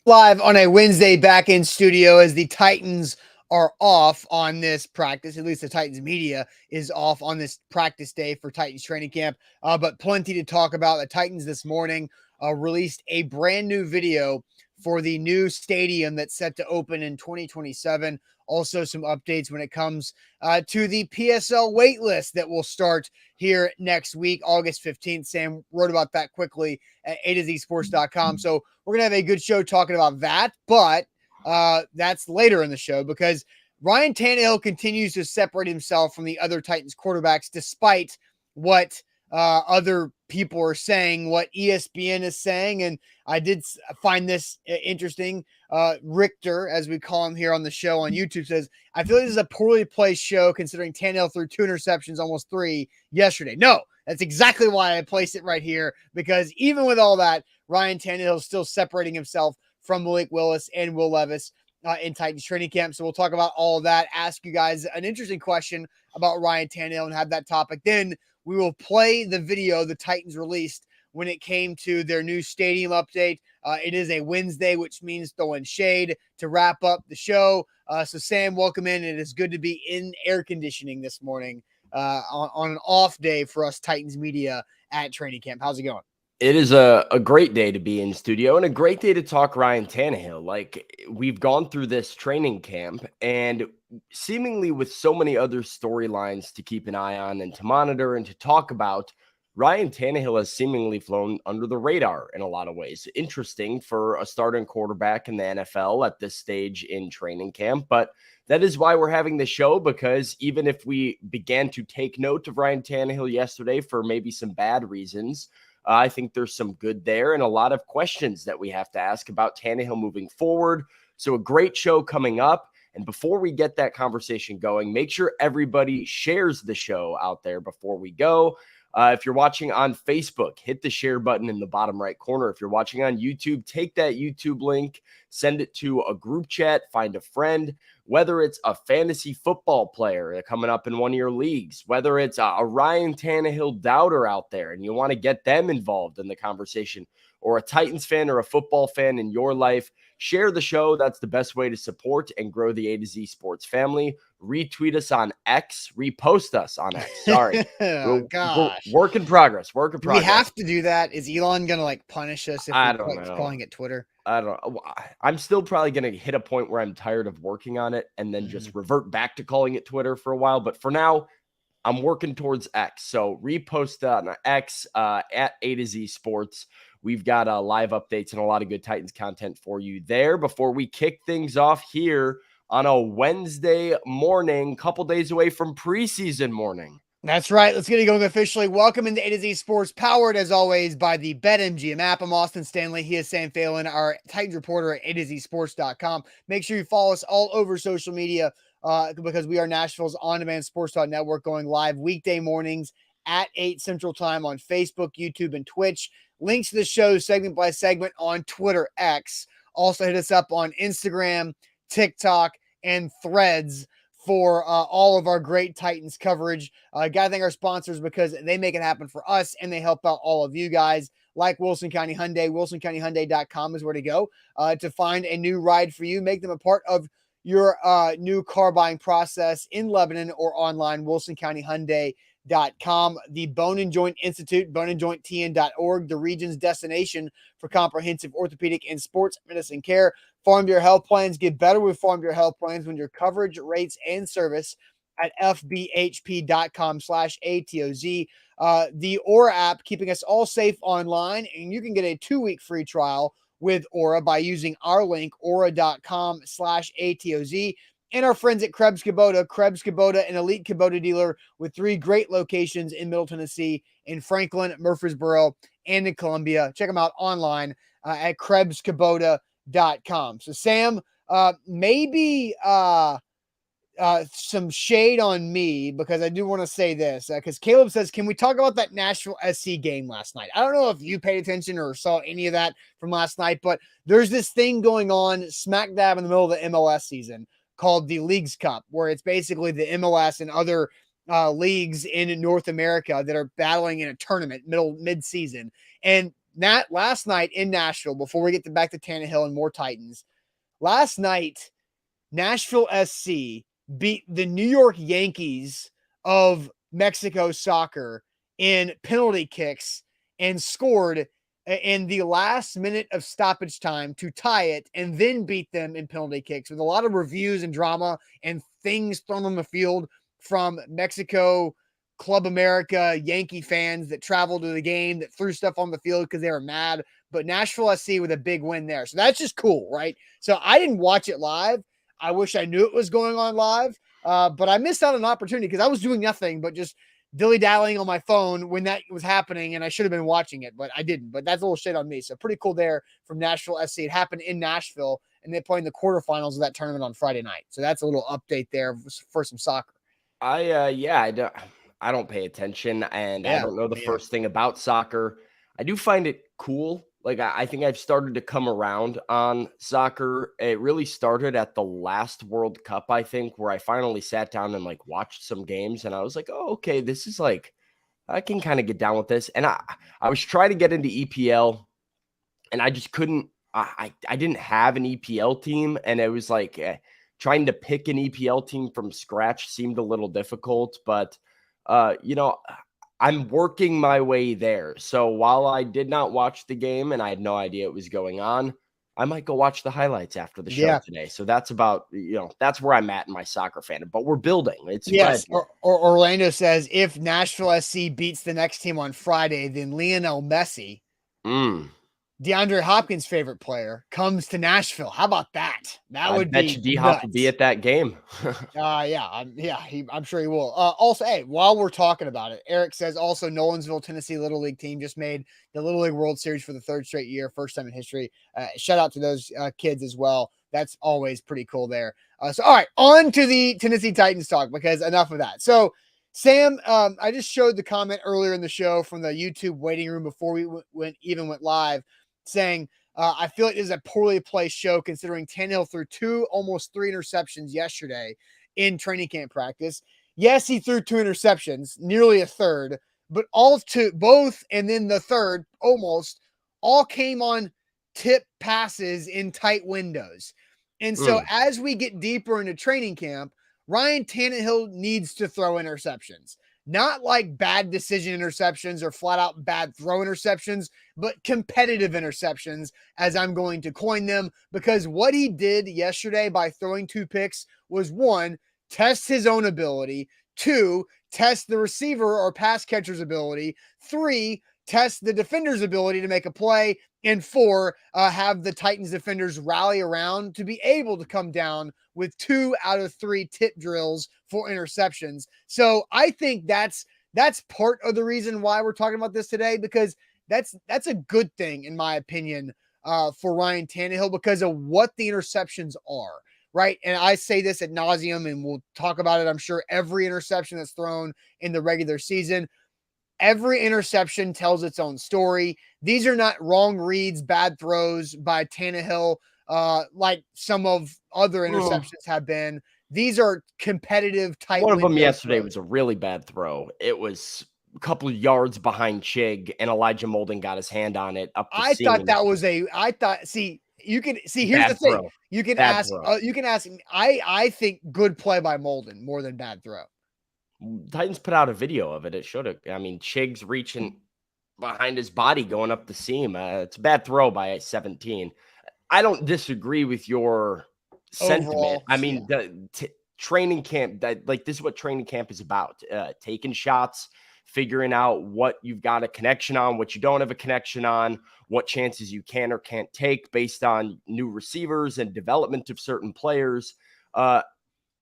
Live on a Wednesday back in studio as the Titans are off on this practice. At least the Titans media is off on this practice day for Titans training camp. But plenty to talk about. The Titans this morning released a brand new video for the new stadium that's set to open in 2027. Also, some updates when it comes to the PSL wait list that will start here next week, August 15th. Sam wrote about that quickly at A2Zsports.com. So we're going to have a good show talking about that, but that's later in the show because Ryan Tannehill continues to separate himself from the other Titans quarterbacks despite what other people are saying, what ESPN is saying. And I did find this interesting. Richter, as we call him here on the show on YouTube, says, I feel like this is a poorly placed show considering Tannehill threw 2 interceptions, almost 3 yesterday. No, that's exactly why I placed it right here, because even with all that, Ryan Tannehill is still separating himself from Malik Willis and Will Levis in Titans training camp. So we'll talk about all of that, ask you guys an interesting question about Ryan Tannehill and have that topic. Then we will play the video the Titans released when it came to their new stadium update. It is a Wednesday, which means throwing shade to wrap up the show. So Sam, welcome in. It is good to be in air conditioning this morning on an off day for us Titans media at training camp. How's it going? It is a great day to be in studio and a great day to talk Ryan Tannehill. Like, we've gone through this training camp and seemingly with so many other storylines to keep an eye on and to monitor and to talk about, Ryan Tannehill has seemingly flown under the radar in a lot of ways. Interesting for a starting quarterback in the NFL at this stage in training camp, but that is why we're having the show, because even if we began to take note of Ryan Tannehill yesterday for maybe some bad reasons, I think there's some good there and a lot of questions that we have to ask about Tannehill moving forward. So a great show coming up. And before we get that conversation going, make sure everybody shares the show out there before we go. If you're watching on Facebook, hit the share button in the bottom right corner. If you're watching on YouTube, take that YouTube link, send it to a group chat, find a friend, whether it's a fantasy football player coming up in one of your leagues, whether it's a Ryan Tannehill doubter out there and you want to get them involved in the conversation, or a Titans fan or a football fan in your life, share the show. That's the best way to support and grow the A to Z Sports family. Retweet us on X, repost us on X. Sorry. Gosh. Work in progress. We have to do that. Is Elon going to like punish us if we're calling it Twitter? I don't know. I'm still probably going to hit a point where I'm tired of working on it and then just revert back to calling it Twitter for a while. But for now, I'm working towards X. So repost on X at A to Z Sports. We've got live updates and a lot of good Titans content for you there. Before we kick things off here on a Wednesday morning, couple days away from preseason morning. That's right. Let's get it going officially. Welcome into A to Z Sports, powered as always by the BetMGM app. I'm Austin Stanley. He is Sam Phelan, our Titans reporter at A2Zsports.com. Make sure you follow us all over social media because we are Nashville's on-demand sports talk network, going live weekday mornings at 8 Central Time on Facebook, YouTube, and Twitch. Links to the show segment by segment on Twitter X. Also hit us up on Instagram, TikTok, and Threads for all of our great Titans coverage. Gotta thank our sponsors because they make it happen for us and they help out all of you guys, like Wilson County Hyundai. WilsonCountyHyundai.com is where to go to find a new ride for you. Make them a part of your new car buying process in Lebanon or online, WilsonCountyHyundai.com. The Bone and Joint Institute, boneandjointtn.org, the region's destination for comprehensive orthopedic and sports medicine care. Farm Bureau Health Plans. Get better with Farm Bureau Health Plans when your coverage, rates, and service at fbhp.com/ATOZ. The Aura app, keeping us all safe online, and you can get a 2-week free trial with Aura by using our link, aura.com/ATOZ. And our friends at Krebs Kubota, an elite Kubota dealer with 3 great locations in Middle Tennessee, in Franklin, Murfreesboro, and in Columbia. Check them out online at KrebsKubota.com. So Sam, maybe some shade on me because I do want to say this because Caleb says, can we talk about that Nashville SC game last night? I don't know if you paid attention or saw any of that from last night, but there's this thing going on smack dab in the middle of the MLS season called the Leagues Cup, where it's basically the MLS and other leagues in North America that are battling in a tournament mid-season. And last night in Nashville, before we get back to Tannehill and more Titans, last night, Nashville SC beat the New York Yankees of Mexico soccer in penalty kicks and scored in the last minute of stoppage time to tie it and then beat them in penalty kicks with a lot of reviews and drama and things thrown on the field from Mexico, Club America, Yankee fans that traveled to the game that threw stuff on the field because they were mad. But Nashville SC with a big win there. So that's just cool, right? So I didn't watch it live. I wish I knew it was going on live, but I missed out on an opportunity because I was doing nothing but just dilly-dallying on my phone when that was happening, and I should have been watching it, but I didn't. But that's a little shit on me. So pretty cool there from Nashville SC. It happened in Nashville, and they're playing the quarterfinals of that tournament on Friday night. So that's a little update there for some soccer. I don't pay attention, and I don't know the first thing about soccer. I do find it cool. Like, I think I've started to come around on soccer. It really started at the last World Cup, I think, where I finally sat down and like watched some games, and I was like, oh, okay, this is like, I can kind of get down with this. And I was trying to get into EPL, and I just couldn't. I didn't have an EPL team, and it was like trying to pick an EPL team from scratch seemed a little difficult, but I'm working my way there. So while I did not watch the game and I had no idea it was going on, I might go watch the highlights after the show today. So that's about, that's where I'm at in my soccer fandom, but we're building. It's or Orlando says if Nashville SC beats the next team on Friday, then Lionel Messi, DeAndre Hopkins' favorite player, comes to Nashville. How about that? That would be nuts. D-Hop will be at that game. I'm sure he will. Also, hey, while we're talking about it, Eric says also Nolensville, Tennessee Little League team just made the Little League World Series for the third straight year, first time in history. Shout out to those kids as well. That's always pretty cool there. So, all right, on to the Tennessee Titans talk, because enough of that. So, Sam, I just showed the comment earlier in the show from the YouTube waiting room before we went live, saying, I feel like this is a poorly placed show considering Tannehill threw almost three interceptions yesterday in training camp practice. Yes, he threw 2 interceptions, nearly a third, but both, and then the third almost all came on tip passes in tight windows. And so as we get deeper into training camp, Ryan Tannehill needs to throw interceptions. Not like bad decision interceptions or flat out bad throw interceptions, but competitive interceptions, as I'm going to coin them, because what he did yesterday by throwing 2 picks was 1, test his own ability, 2, test the receiver or pass catcher's ability, 3, test the defender's ability to make a play, and 4, have the Titans defenders rally around to be able to come down with 2 out of 3 tip drills for interceptions. So I think that's part of the reason why we're talking about this today, because that's a good thing, in my opinion, for Ryan Tannehill, because of what the interceptions are, right? And I say this ad nauseum, and we'll talk about it, I'm sure, every interception that's thrown in the regular season. Every interception tells its own story. These are not wrong reads, bad throws by Tannehill, like some of other interceptions have been. These are competitive, tight. One of them yesterday was a really bad throw. It was a couple of yards behind Chig, and Elijah Molden got his hand on it up the seam. Here's the thing. You can ask me. I think good play by Molden more than bad throw. Titans put out a video of it. It showed it. I mean, Chig's reaching behind his body going up the seam. It's a bad throw by 17. I don't disagree with your sentiment. Overall, I mean, the training camp, this is what training camp is about. Taking shots, figuring out what you've got a connection on, what you don't have a connection on, what chances you can or can't take based on new receivers and development of certain players.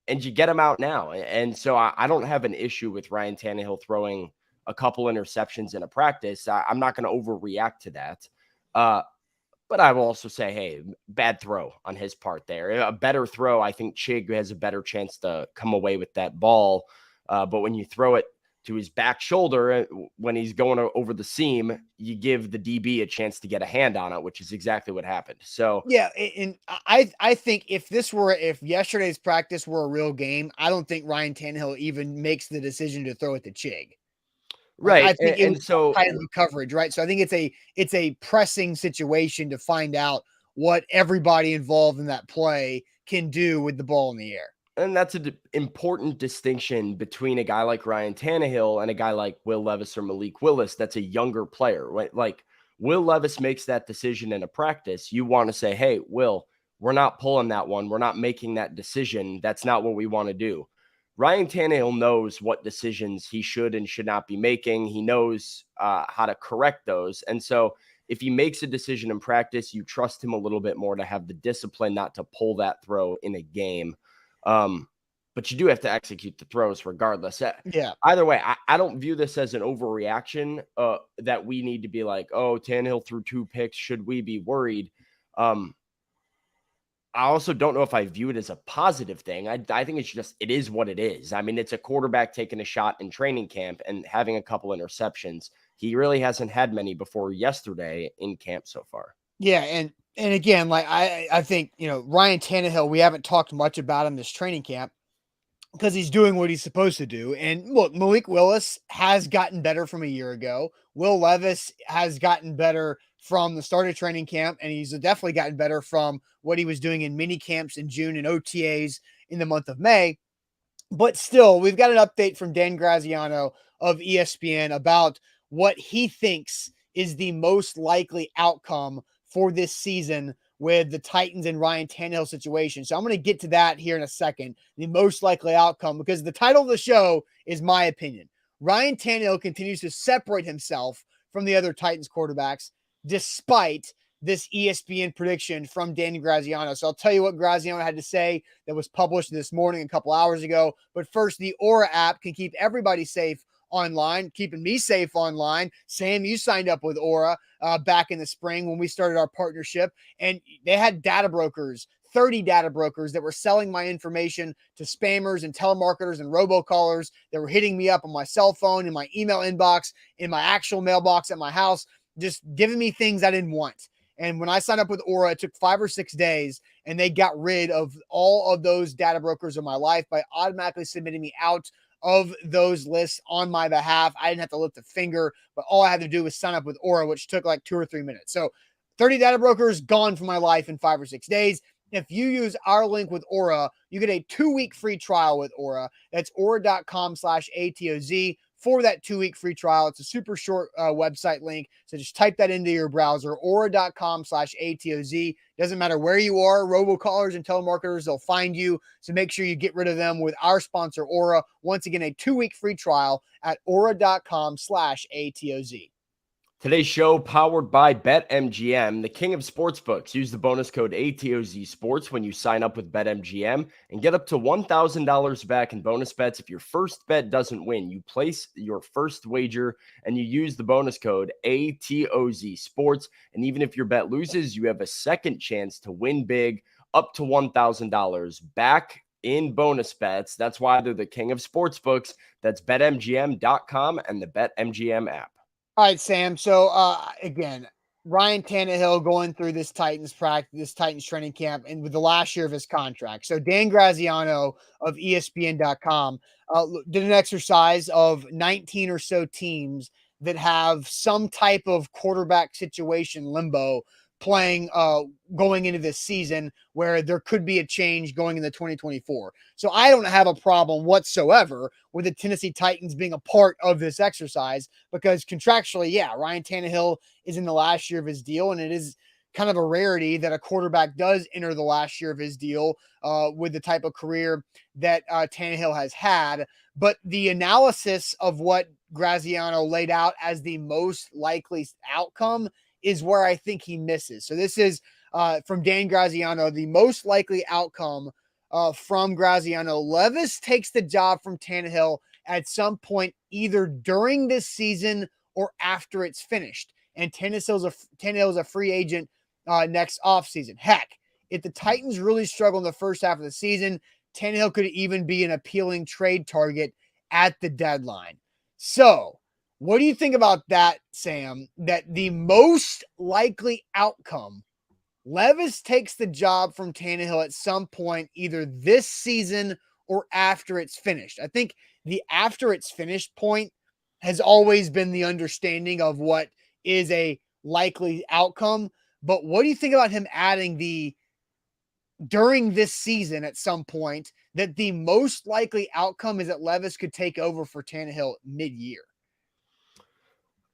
And you get them out now. And so I don't have an issue with Ryan Tannehill throwing a couple interceptions in a practice. I'm not going to overreact to that. But I will also say, hey, bad throw on his part there. A better throw, I think Chig has a better chance to come away with that ball. But when you throw it to his back shoulder, when he's going over the seam, you give the DB a chance to get a hand on it, which is exactly what happened. So yeah, and I think if yesterday's practice were a real game, I don't think Ryan Tannehill even makes the decision to throw it to Chig. Like, I Right. think it was And so kind of a coverage, right? So I think it's a pressing situation to find out what everybody involved in that play can do with the ball in the air. And that's an important distinction between a guy like Ryan Tannehill and a guy like Will Levis or Malik Willis. That's a younger player, right? Like Will Levis makes that decision in a practice. You want to say, hey, Will, we're not pulling that one. We're not making that decision. That's not what we want to do. Ryan Tannehill knows what decisions he should and should not be making. He knows how to correct those. And so if he makes a decision in practice, you trust him a little bit more to have the discipline not to pull that throw in a game. But you do have to execute the throws regardless. Yeah. Either way, I don't view this as an overreaction that we need to be like, oh, Tannehill threw 2 picks. Should we be worried? I also don't know if I view it as a positive thing. I think it is what it is. I mean, it's a quarterback taking a shot in training camp and having a couple interceptions. He really hasn't had many before yesterday in camp so far. Yeah, and again, like I think, Ryan Tannehill, we haven't talked much about him this training camp because he's doing what he's supposed to do. And look, Malik Willis has gotten better from a year ago. Will Levis has gotten better from the start of training camp, and he's definitely gotten better from what he was doing in mini camps in June and OTAs in the month of May. But still, we've got an update from Dan Graziano of ESPN about what he thinks is the most likely outcome for this season with the Titans and Ryan Tannehill situation. So I'm going to get to that here in a second, the most likely outcome, because the title of the show is my opinion. Ryan Tannehill continues to separate himself from the other Titans quarterbacks despite this ESPN prediction from Danny Graziano. So I'll tell you what Graziano had to say that was published this morning a couple hours ago. But first, the Aura app can keep everybody safe online, keeping me safe online. Sam, you signed up with Aura back in the spring when we started our partnership, and they had data brokers, 30 data brokers that were selling my information to spammers and telemarketers and robocallers that were hitting me up on my cell phone, in my email inbox, in my actual mailbox at my house, just giving me things I didn't want. And when I signed up with Aura, it took 5 or 6 days, and they got rid of all of those data brokers in my life by automatically submitting me out of those lists on my behalf. I didn't have to lift a finger, but all I had to do was sign up with Aura, which took like 2 or 3 minutes. So 30 data brokers gone from my life in 5 or 6 days. If you use our link with Aura, you get a 2-week free trial with Aura. That's aura.com/ATOZ for that 2-week free trial. It's a super short website link. So just type that into your browser, aura.com/ATOZ. Doesn't matter where you are, robocallers and telemarketers, they'll find you. So make sure you get rid of them with our sponsor, Aura. Once again, a 2-week free trial at aura.com/ATOZ. Today's show powered by BetMGM, the king of sportsbooks. Use the bonus code ATOZ Sports when you sign up with BetMGM and get up to $1,000 back in bonus bets if your first bet doesn't win. You place your first wager and you use the bonus code ATOZ Sports. And even if your bet loses, you have a second chance to win big, up to $1,000 back in bonus bets. That's why they're the king of sportsbooks. That's BetMGM.com and the BetMGM app. All right, Sam. So again, Ryan Tannehill going through this Titans practice, this Titans training camp, and with the last year of his contract. So Dan Graziano of ESPN.com did an exercise of 19 or so teams that have some type of quarterback situation limbo playing going into this season where there could be a change going into 2024. So I don't have a problem whatsoever with the Tennessee Titans being a part of this exercise because contractually, yeah, Ryan Tannehill is in the last year of his deal, and it is kind of a rarity that a quarterback does enter the last year of his deal with the type of career that Tannehill has had. But the analysis of what Graziano laid out as the most likely outcome is where I think he misses. So this is from Dan Graziano, the most likely outcome from Graziano. Levis takes the job from Tannehill at some point, either during this season or after it's finished. And Tannehill's a free agent next offseason. Heck, if the Titans really struggle in the first half of the season, Tannehill could even be an appealing trade target at the deadline. So what do you think about that, Sam? That the most likely outcome, Levis takes the job from Tannehill at some point, either this season or after it's finished. I think the after it's finished point has always been the understanding of what is a likely outcome. But what do you think about him adding during this season at some point that the most likely outcome is that Levis could take over for Tannehill mid-year?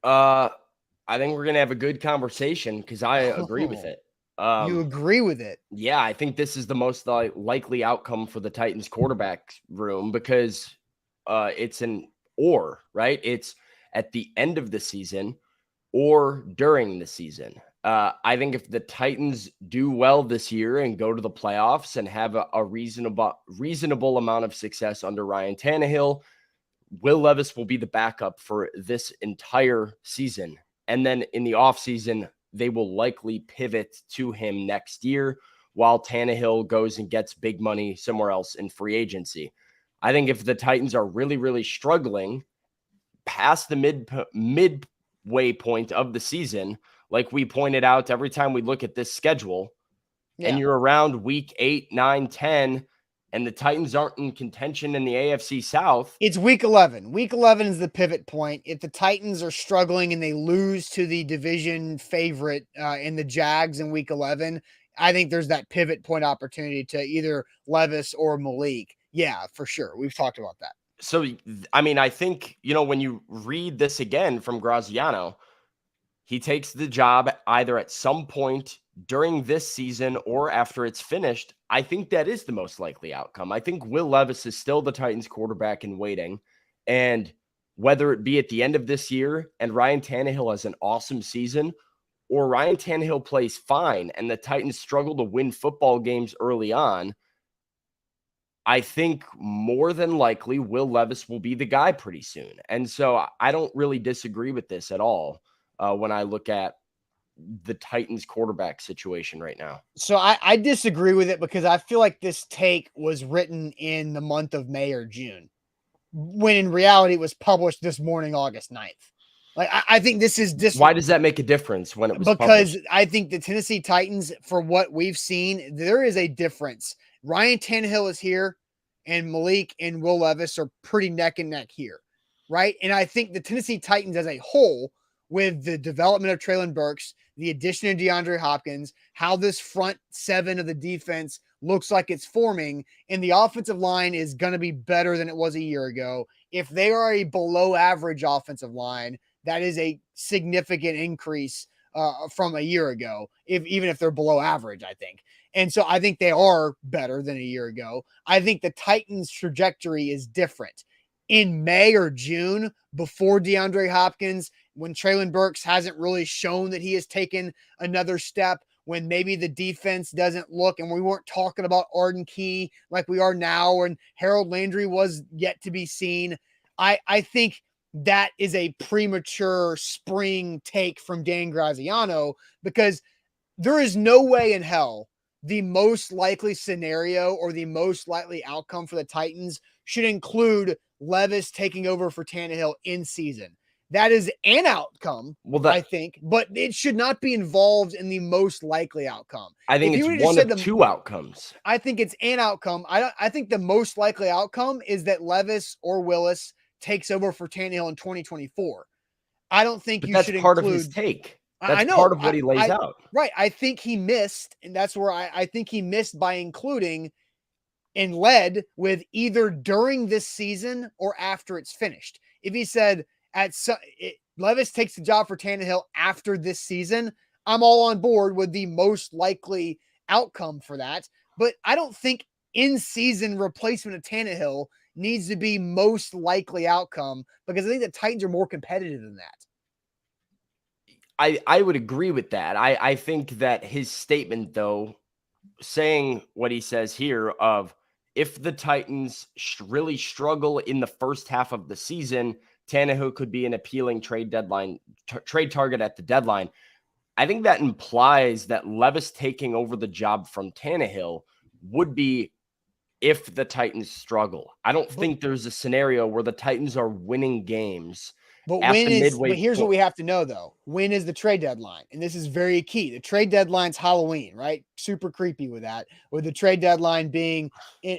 I think we're gonna have a good conversation because I agree with it. You agree with it? Yeah, I think this is the most likely outcome for the Titans quarterback room because it's right? It's at the end of the season or during the season. I think if the Titans do well this year and go to the playoffs and have a reasonable amount of success under Ryan Tannehill, Will Levis will be the backup for this entire season. And then in the offseason, they will likely pivot to him next year while Tannehill goes and gets big money somewhere else in free agency. I think if the Titans are really, really struggling past the midway point of the season, like we pointed out every time we look at this schedule, and you're around week 8, 9, 10, and the Titans aren't in contention in the AFC South. It's week 11. Week 11 is the pivot point. If the Titans are struggling and they lose to the division favorite in the Jags in week 11, I think there's that pivot point opportunity to either Levis or Malik. Yeah, for sure. We've talked about that. So, I mean, I think, when you read this again from Graziano, he takes the job either at some point during this season or after it's finished. I think that is the most likely outcome. I think Will Levis is still the Titans quarterback in waiting. And whether it be at the end of this year and Ryan Tannehill has an awesome season, or Ryan Tannehill plays fine and the Titans struggle to win football games early on, I think more than likely Will Levis will be the guy pretty soon. And so I don't really disagree with this at all when I look at the Titans quarterback situation right now. So I disagree with it because I feel like this take was written in the month of May or June, when in reality it was published this morning, August 9th. Like, I think this is Why does that make a difference when it was because published? I think the Tennessee Titans, for what we've seen, there is a difference. Ryan Tannehill is here, and Malik and Will Levis are pretty neck and neck here, right? And I think the Tennessee Titans as a whole, with the development of Treylon Burks, the addition of DeAndre Hopkins, how this front seven of the defense looks like it's forming, and the offensive line is going to be better than it was a year ago. If they are a below average offensive line, that is a significant increase from a year ago, even if they're below average, I think. And so I think they are better than a year ago. I think the Titans' trajectory is different. In May or June, before DeAndre Hopkins, when Treylon Burks hasn't really shown that he has taken another step, when maybe the defense doesn't look, and we weren't talking about Arden Key like we are now, and Harold Landry was yet to be seen. I think that is a premature spring take from Dan Graziano, because there is no way in hell the most likely scenario or the most likely outcome for the Titans should include Levis taking over for Tannehill in season. That is an outcome, I think, but it should not be involved in the most likely outcome. I think it's one of two outcomes. I think it's an outcome. I think the most likely outcome is that Levis or Willis takes over for Tannehill in 2024. I don't think you should include. That's part of his take. That's I know, part of what he lays out. Right. I think he missed, and that's where I think he missed by including and led with either during this season or after it's finished. If he said Levis takes the job for Tannehill after this season, I'm all on board with the most likely outcome for that. But I don't think in-season replacement of Tannehill needs to be most likely outcome, because I think the Titans are more competitive than that. I would agree with that. I think that his statement, though, saying what he says here of if the Titans really struggle in the first half of the season, Tannehill could be an appealing trade target at the deadline. I think that implies that Levis taking over the job from Tannehill would be if the Titans struggle. I don't think there's a scenario where the Titans are winning games. But here's what we have to know, though. When is the trade deadline? And this is very key. The trade deadline's Halloween, right? Super creepy with that, with the trade deadline being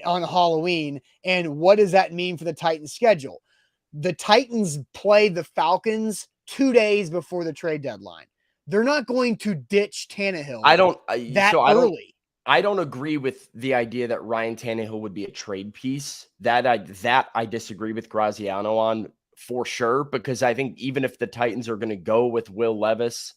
on Halloween. And what does that mean for the Titans schedule? the Titans play the Falcons 2 days before the trade deadline. They're not going to ditch Tannehill that early. I don't agree with the idea that Ryan Tannehill would be a trade piece. That I disagree with Graziano on for sure, because I think even if the Titans are going to go with Will Levis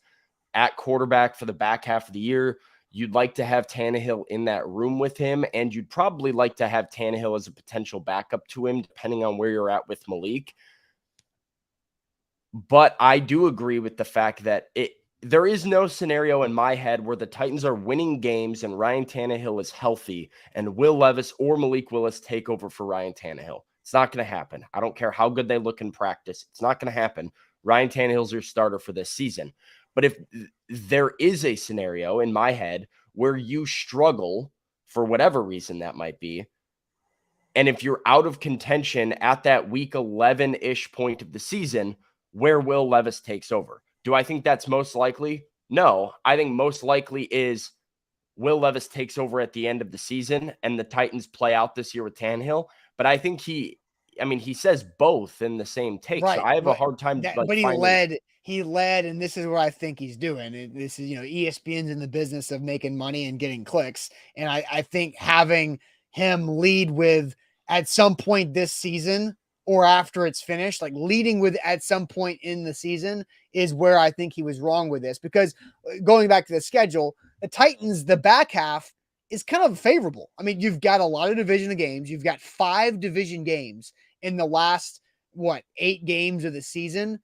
at quarterback for the back half of the year, you'd like to have Tannehill in that room with him, and you'd probably like to have Tannehill as a potential backup to him, depending on where you're at with Malik. But I do agree with the fact that there is no scenario in my head where the Titans are winning games and Ryan Tannehill is healthy and Will Levis or Malik Willis take over for Ryan Tannehill. It's not going to happen. I don't care how good they look in practice. It's not going to happen. Ryan Tannehill's your starter for this season. But if there is a scenario in my head where you struggle for whatever reason that might be, and if you're out of contention at that week 11-ish point of the season, where Will Levis takes over. Do I think that's most likely? No. I think most likely is Will Levis takes over at the end of the season and the Titans play out this year with Tannehill. But I think he says both in the same take. Right. So I have a hard time. But he led, and this is what I think he's doing. This is, ESPN's in the business of making money and getting clicks. And I think having him lead with at some point this season or after it's finished, like leading with at some point in the season is where I think he was wrong with this, because going back to the schedule, the Titans, the back half is kind of favorable. I mean, you've got a lot of division games. You've got 5 division games in the last, 8 games of the season.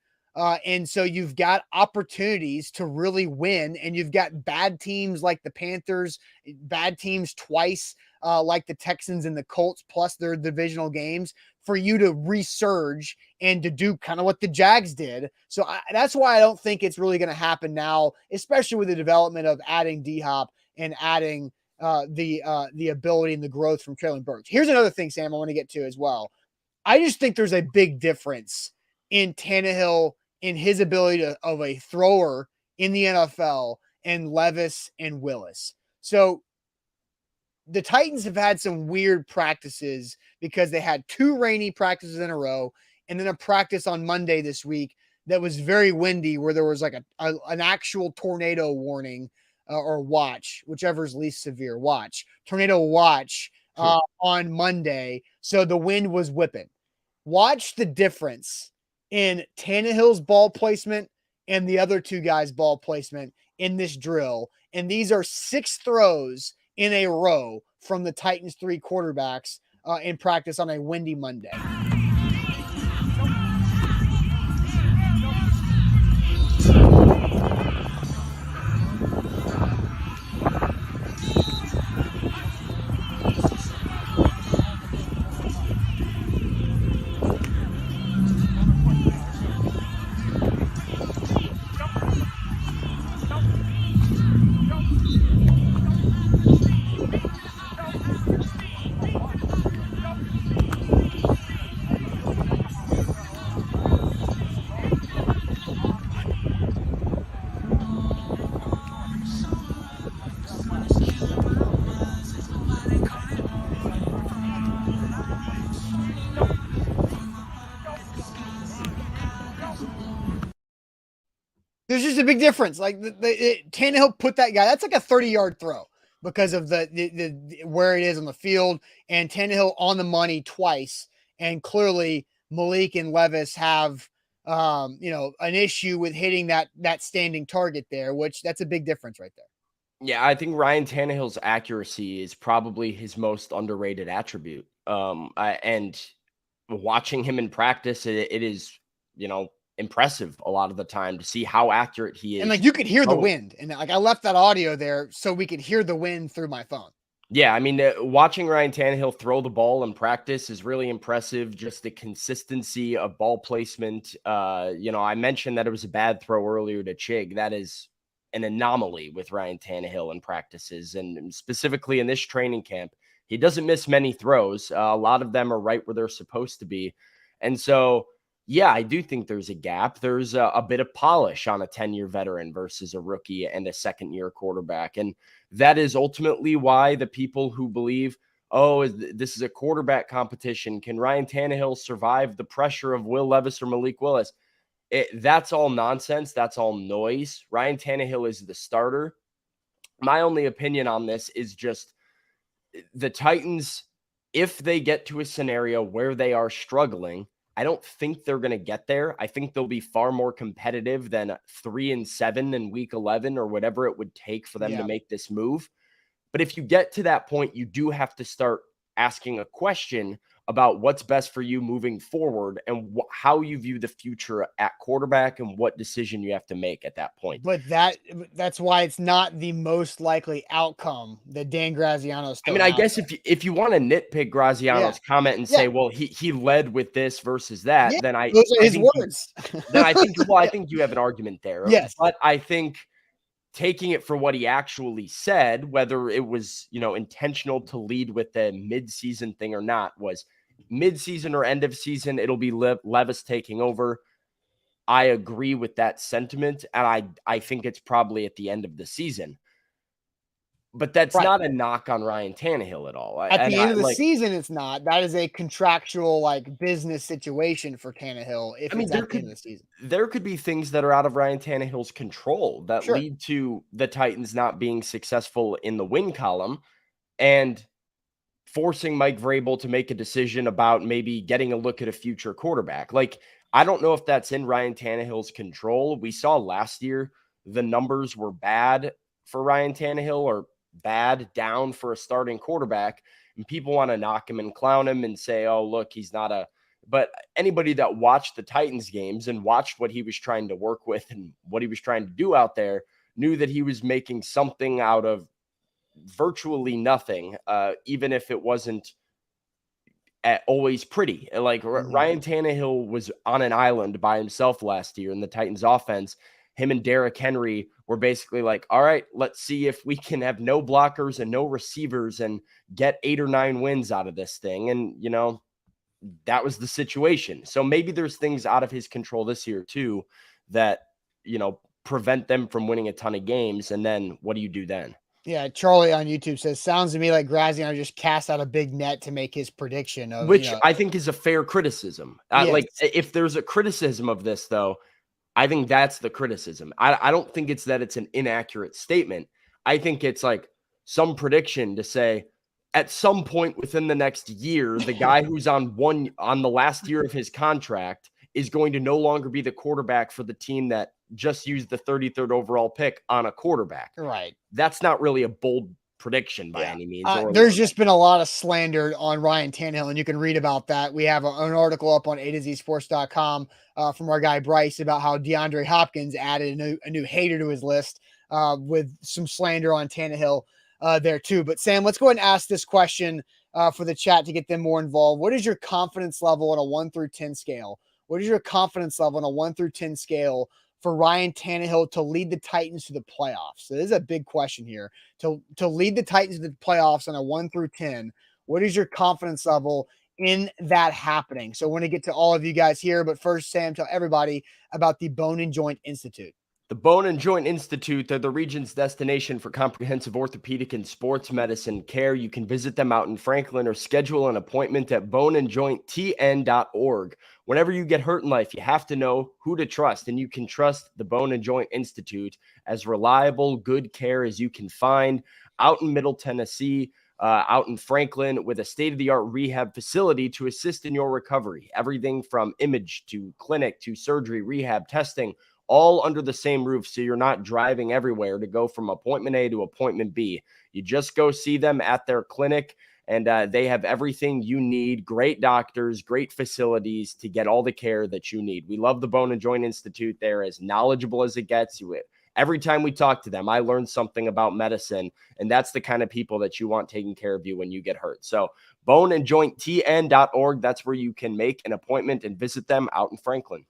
And so you've got opportunities to really win, and you've got bad teams like the Panthers, bad teams twice, like the Texans and the Colts, plus their divisional games, for you to resurge and to do kind of what the Jags did. So that's why I don't think it's really going to happen now, especially with the development of adding D-Hop and adding the ability and the growth from Traylon Burks. Here's another thing, Sam, I want to get to as well. I just think there's a big difference in Tannehill, in his ability of a thrower in the NFL, and Levis and Willis. So the Titans have had some weird practices because they had 2 rainy practices in a row and then a practice on Monday this week that was very windy, where there was like an actual tornado warning or watch, whichever is least severe, tornado watch on Monday. So the wind was whipping. Watch the difference in Tannehill's ball placement and the other 2 guys' ball placement in this drill. And these are 6 throws in a row from the Titans' 3 quarterbacks in practice on a windy Monday. There's just a big difference. Like Tannehill put that guy, that's like a 30-yard throw because of the where it is on the field, and Tannehill on the money twice. And clearly Malik and Levis have an issue with hitting that standing target there, which that's a big difference right there. Yeah, I think Ryan Tannehill's accuracy is probably his most underrated attribute. And watching him in practice, it is, impressive a lot of the time to see how accurate he is. And like you could hear the wind, and like I left that audio there so we could hear the wind through my phone. Yeah, I mean, watching Ryan Tannehill throw the ball in practice is really impressive. Just the consistency of ball placement. I mentioned that it was a bad throw earlier to Chig. That is an anomaly with Ryan Tannehill in practices, and specifically in this training camp. He doesn't miss many throws. A lot of them are right where they're supposed to be. And so, yeah, I do think there's a gap. There's a bit of polish on a 10-year veteran versus a rookie and a second-year quarterback. And that is ultimately why the people who believe, oh, this is a quarterback competition. Can Ryan Tannehill survive the pressure of Will Levis or Malik Willis? That's all nonsense. That's all noise. Ryan Tannehill is the starter. My only opinion on this is just the Titans, if they get to a scenario where they are struggling, I don't think they're going to get there. I think they'll be far more competitive than 3-7 in week 11 or whatever it would take for them to make this move. But if you get to that point, you do have to start asking a question about what's best for you moving forward and how you view the future at quarterback and what decision you have to make at that point. But that's why it's not the most likely outcome that Dan Graziano still. I mean, I guess if you want to nitpick Graziano's comment and say, well, he led with this versus that, then those are his words. Then I think I think you have an argument there. Yes, but I think taking it for what he actually said, whether it was, intentional to lead with the mid-season thing or not, was mid-season or end of season, it'll be Levis taking over. I agree with that sentiment, and I think it's probably at the end of the season. But that's not a knock on Ryan Tannehill at all. At the end of the season, it's not. That is a contractual, business situation for Tannehill if it's at the end of the season. There could be things that are out of Ryan Tannehill's control that lead to the Titans not being successful in the win column and forcing Mike Vrabel to make a decision about maybe getting a look at a future quarterback. I don't know if that's in Ryan Tannehill's control. We saw last year the numbers were bad for Ryan Tannehill, or bad down for a starting quarterback, and people want to knock him and clown him and say, oh, look, he's not but anybody that watched the Titans games and watched what he was trying to work with and what he was trying to do out there knew that he was making something out of virtually nothing, even if it wasn't always pretty. Ryan Tannehill was on an island by himself last year in the Titans offense. Him and Derrick Henry were basically like, all right, let's see if we can have no blockers and no receivers and get 8 or 9 wins out of this thing. And, that was the situation. So maybe there's things out of his control this year too that, prevent them from winning a ton of games. And then what do you do then? Yeah, Charlie on YouTube says, sounds to me like Graziano just cast out a big net to make his prediction of, which I think is a fair criticism. Yes. If there's a criticism of this, though, I think that's the criticism. I don't think it's that it's an inaccurate statement. I think it's some prediction to say at some point within the next year, the guy who's on the last year of his contract is going to no longer be the quarterback for the team that just used the 33rd overall pick on a quarterback. Right. That's not really a bold prediction by any means. There's just been a lot of slander on Ryan Tannehill, and you can read about that. We have an article up on A2ZSports.com from our guy Bryce about how DeAndre Hopkins added a new hater to his list with some slander on Tannehill there too. But Sam, let's go ahead and ask this question for the chat to get them more involved. What is your confidence level on a 1 through 10 scale? What is your confidence level on a 1 through 10 scale for Ryan Tannehill to lead the Titans to the playoffs? So this is a big question here. To lead the Titans to the playoffs on a 1 through 10, what is your confidence level in that happening? So I want to get to all of you guys here, but first, Sam, tell everybody about the Bone and Joint Institute. The Bone and Joint Institute, they're the region's destination for comprehensive orthopedic and sports medicine care. You can visit them out in Franklin or schedule an appointment at boneandjointtn.org. Whenever you get hurt in life, you have to know who to trust, and you can trust the Bone and Joint Institute as reliable, good care as you can find out in Middle Tennessee, out in Franklin, with a state-of-the-art rehab facility to assist in your recovery. Everything from image to clinic to surgery, rehab, testing, all under the same roof, so you're not driving everywhere to go from appointment A to appointment B. You just go see them at their clinic, and they have everything you need, great doctors, great facilities to get all the care that you need. We love the Bone and Joint Institute. They're as knowledgeable as it gets. Every time we talk to them, I learn something about medicine, and that's the kind of people that you want taking care of you when you get hurt. So boneandjointtn.org, that's where you can make an appointment and visit them out in Franklin.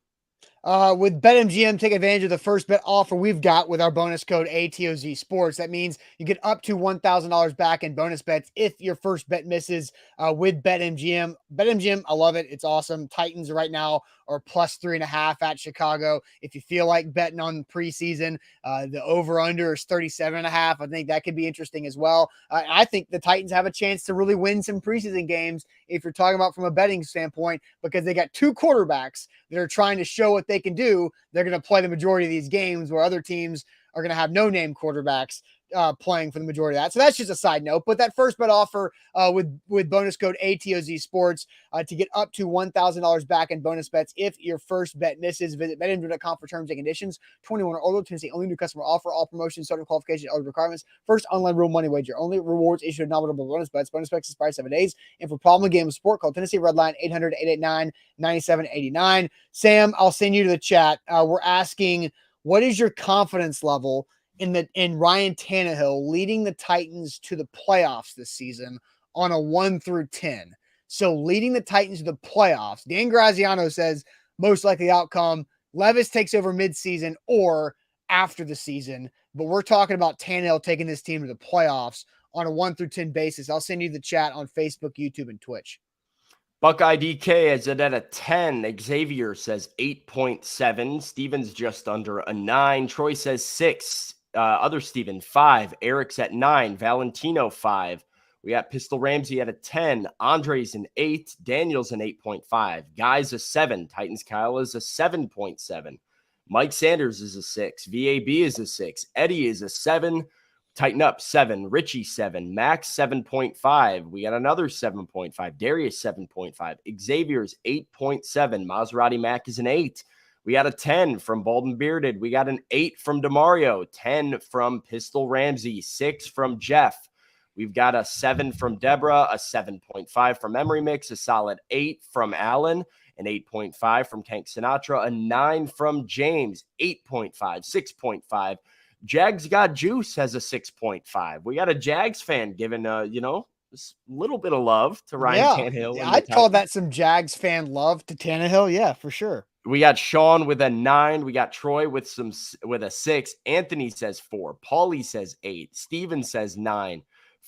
With BetMGM, take advantage of the first bet offer we've got with our bonus code ATOZ Sports. That means you get up to $1,000 back in bonus bets if your first bet misses with BetMGM. BetMGM, I love it. It's awesome. Titans right now or plus 3.5 at Chicago. If you feel like betting on preseason, the over-under is 37.5. I think that could be interesting as well. I think the Titans have a chance to really win some preseason games if you're talking about from a betting standpoint, because they got two quarterbacks that are trying to show what they can do. They're going to play the majority of these games where other teams are going to have no-name quarterbacks playing for the majority of that. So that's just a side note. But that first bet offer with bonus code ATOZ Sports to get up to $1,000 back in bonus bets if your first bet misses. Visit betinfo.com for terms and conditions. 21 or older. Tennessee only new customer offer. All promotions, certain qualifications, other requirements. First online real money wager. Only rewards issued nominal bonus bets. Bonus bets expire 7 days. And for problem game of support, call Tennessee Redline 800-889-9789. Sam, I'll send you to the chat. We're asking, what is your confidence level in Ryan Tannehill leading the Titans to the playoffs this season on a 1 through 10? So leading the Titans to the playoffs, Dan Graziano says most likely outcome, Levis takes over midseason or after the season. But we're talking about Tannehill taking this team to the playoffs on a 1 through 10 basis. I'll send you the chat on Facebook, YouTube, and Twitch. Buckeye DK has it at a 10. Xavier says 8.7. Steven's just under a 9. Troy says 6. Other Steven, 5. Eric's at 9. Valentino, 5. We got Pistol Ramsey at a 10. Andre's an 8. Daniel's an 8.5. Guy's a 7. Titans Kyle is a 7.7. Mike Sanders is a 6. VAB is a 6. Eddie is a 7. Tighten up, 7. Richie, 7. Max, 7.5. We got another 7.5. Darius, 7.5. Xavier's 8.7. Maserati Mac is an 8. We got a 10 from Bald and Bearded. We got an 8 from DeMario. 10 from Pistol Ramsey. 6 from Jeff. We've got a 7 from Deborah. A 7.5 from Memory Mix. A solid 8 from Allen. An 8.5 from Tank Sinatra. A 9 from James. 8.5. 6.5. Jags Got Juice has a 6.5. We got a Jags fan giving a little bit of love to Ryan Tannehill. Yeah, I'd call that some Jags fan love to Tannehill. Yeah, for sure. We got Sean with a 9. We got Troy with a 6. Anthony says 4. Paulie says 8. Steven says 9.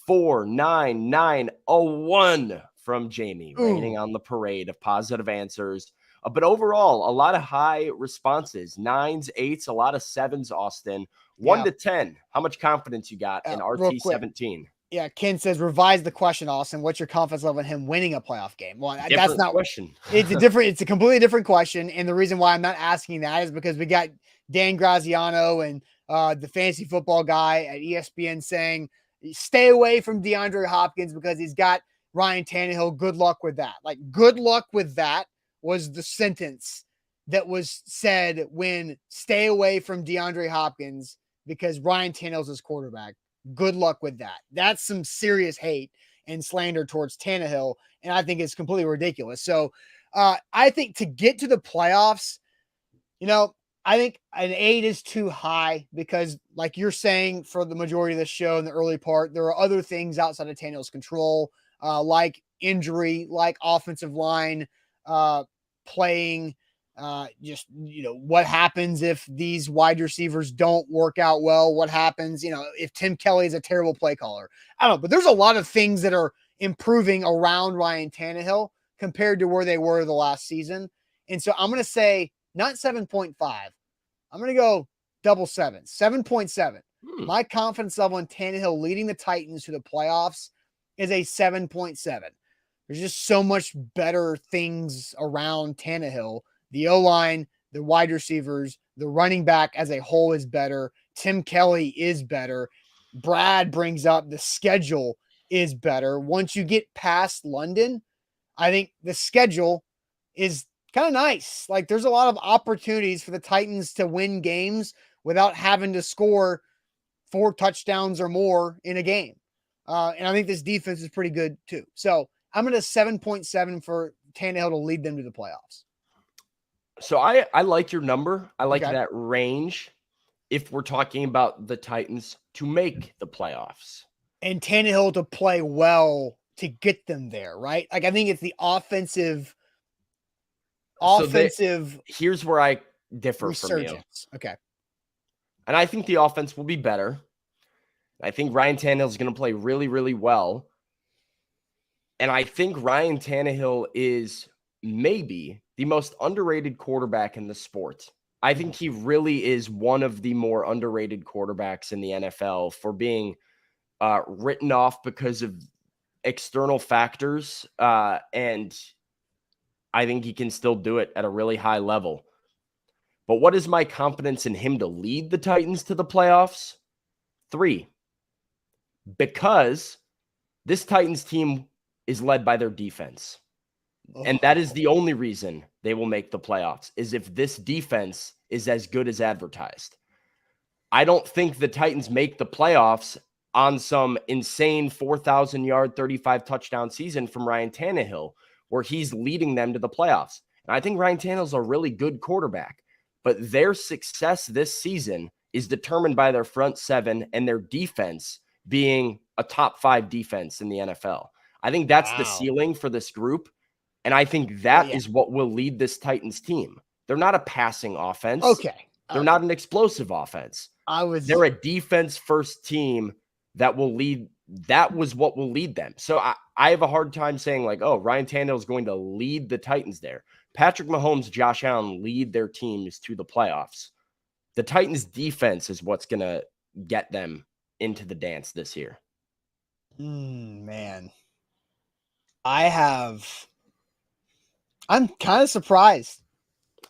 4, 9, 9, a 1 from Jamie, raining on the parade of positive answers. But overall, a lot of high responses. 9s, 8s, a lot of 7s, Austin. 1 to 10. How much confidence you got in RT17? Yeah, Ken says, revise the question, Austin. What's your confidence level in him winning a playoff game? Well, that's not question. It's a completely different question. And the reason why I'm not asking that is because we got Dan Graziano and the fantasy football guy at ESPN saying, stay away from DeAndre Hopkins because he's got Ryan Tannehill. Good luck with that. Like, good luck with that was the sentence that was said when stay away from DeAndre Hopkins because Ryan Tannehill's his quarterback. Good luck with that. That's some serious hate and slander towards Tannehill, and I think it's completely ridiculous. So I think to get to the playoffs, I think an 8 is too high because, like you're saying, for the majority of the show in the early part, there are other things outside of Tannehill's control, like injury, like offensive line playing. What happens if these wide receivers don't work out well? What happens, if Tim Kelly is a terrible play caller? I don't know, but there's a lot of things that are improving around Ryan Tannehill compared to where they were the last season. And so I'm going to say not 7.5. I'm going to go double 7, 7.7. My confidence level in Tannehill leading the Titans to the playoffs is a 7.7. There's just so much better things around Tannehill. The O-line, the wide receivers, the running back as a whole is better. Tim Kelly is better. Brad brings up the schedule is better. Once you get past London, I think the schedule is kind of nice. Like, there's a lot of opportunities for the Titans to win games without having to score 4 touchdowns or more in a game. And I think this defense is pretty good too. So I'm going to 7.7 for Tannehill to lead them to the playoffs. So I like your number. I like that range if we're talking about the Titans to make the playoffs. And Tannehill to play well to get them there, right? Like, I think it's the offensive. Here's where I differ from you. Okay. And I think the offense will be better. I think Ryan Tannehill is going to play really, really well. And I think Ryan Tannehill is maybe the most underrated quarterback in the sport. I think he really is one of the more underrated quarterbacks in the NFL for being written off because of external factors. And I think he can still do it at a really high level. But what is my confidence in him to lead the Titans to the playoffs? 3. Because this Titans team is led by their defense. And that is the only reason they will make the playoffs, is if this defense is as good as advertised. I don't think the Titans make the playoffs on some insane 4,000-yard, 35-touchdown season from Ryan Tannehill, where he's leading them to the playoffs. And I think Ryan Tannehill's a really good quarterback, but their success this season is determined by their front seven and their defense being a top 5 defense in the NFL. I think that's the ceiling for this group. And I think that is what will lead this Titans team. They're not a passing offense. Okay. They're not an explosive offense. They're a defense-first team that will lead. That was what will lead them. So I have a hard time saying like, oh, Ryan Tannehill is going to lead the Titans there. Patrick Mahomes, Josh Allen lead their teams to the playoffs. The Titans defense is what's going to get them into the dance this year. Man. I'm kind of surprised.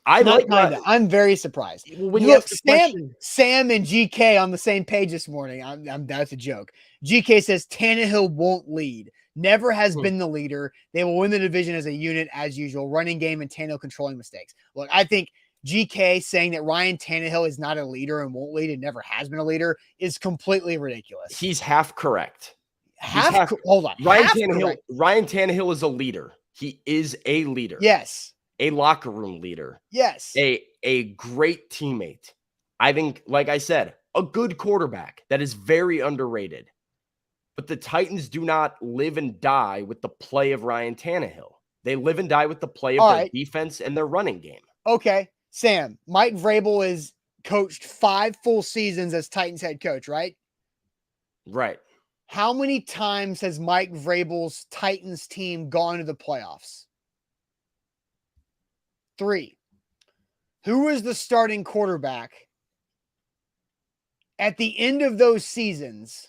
I'm very surprised. When Look, Sam and GK on the same page this morning. That's a joke. GK says Tannehill won't lead. Never has been the leader. They will win the division as a unit as usual. Running game and Tannehill controlling mistakes. Look, I think GK saying that Ryan Tannehill is not a leader and won't lead and never has been a leader is completely ridiculous. He's half correct. Hold on. Ryan Tannehill is a leader. He is a leader. Yes. A locker room leader. Yes. A great teammate. I think, like I said, a good quarterback that is very underrated. But the Titans do not live and die with the play of Ryan Tannehill. They live and die with the play of their defense and their running game. Okay. Sam, Mike Vrabel has coached 5 full seasons as Titans head coach, right? Right. How many times has Mike Vrabel's Titans team gone to the playoffs? 3. Who was the starting quarterback at the end of those seasons?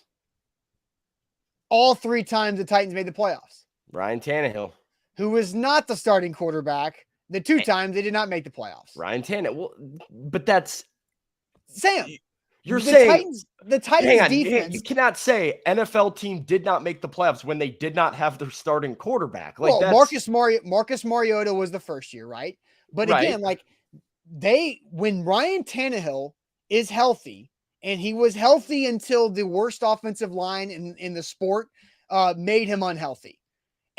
All 3 times the Titans made the playoffs. Ryan Tannehill. Who was not the starting quarterback the 2 times they did not make the playoffs. Ryan Tannehill. Well, but that's Sam. You're saying the Titans defense. You cannot say NFL team did not make the playoffs when they did not have their starting quarterback. Like Marcus Mariota was the first year, right? But again, when Ryan Tannehill is healthy, and he was healthy until the worst offensive line in the sport made him unhealthy.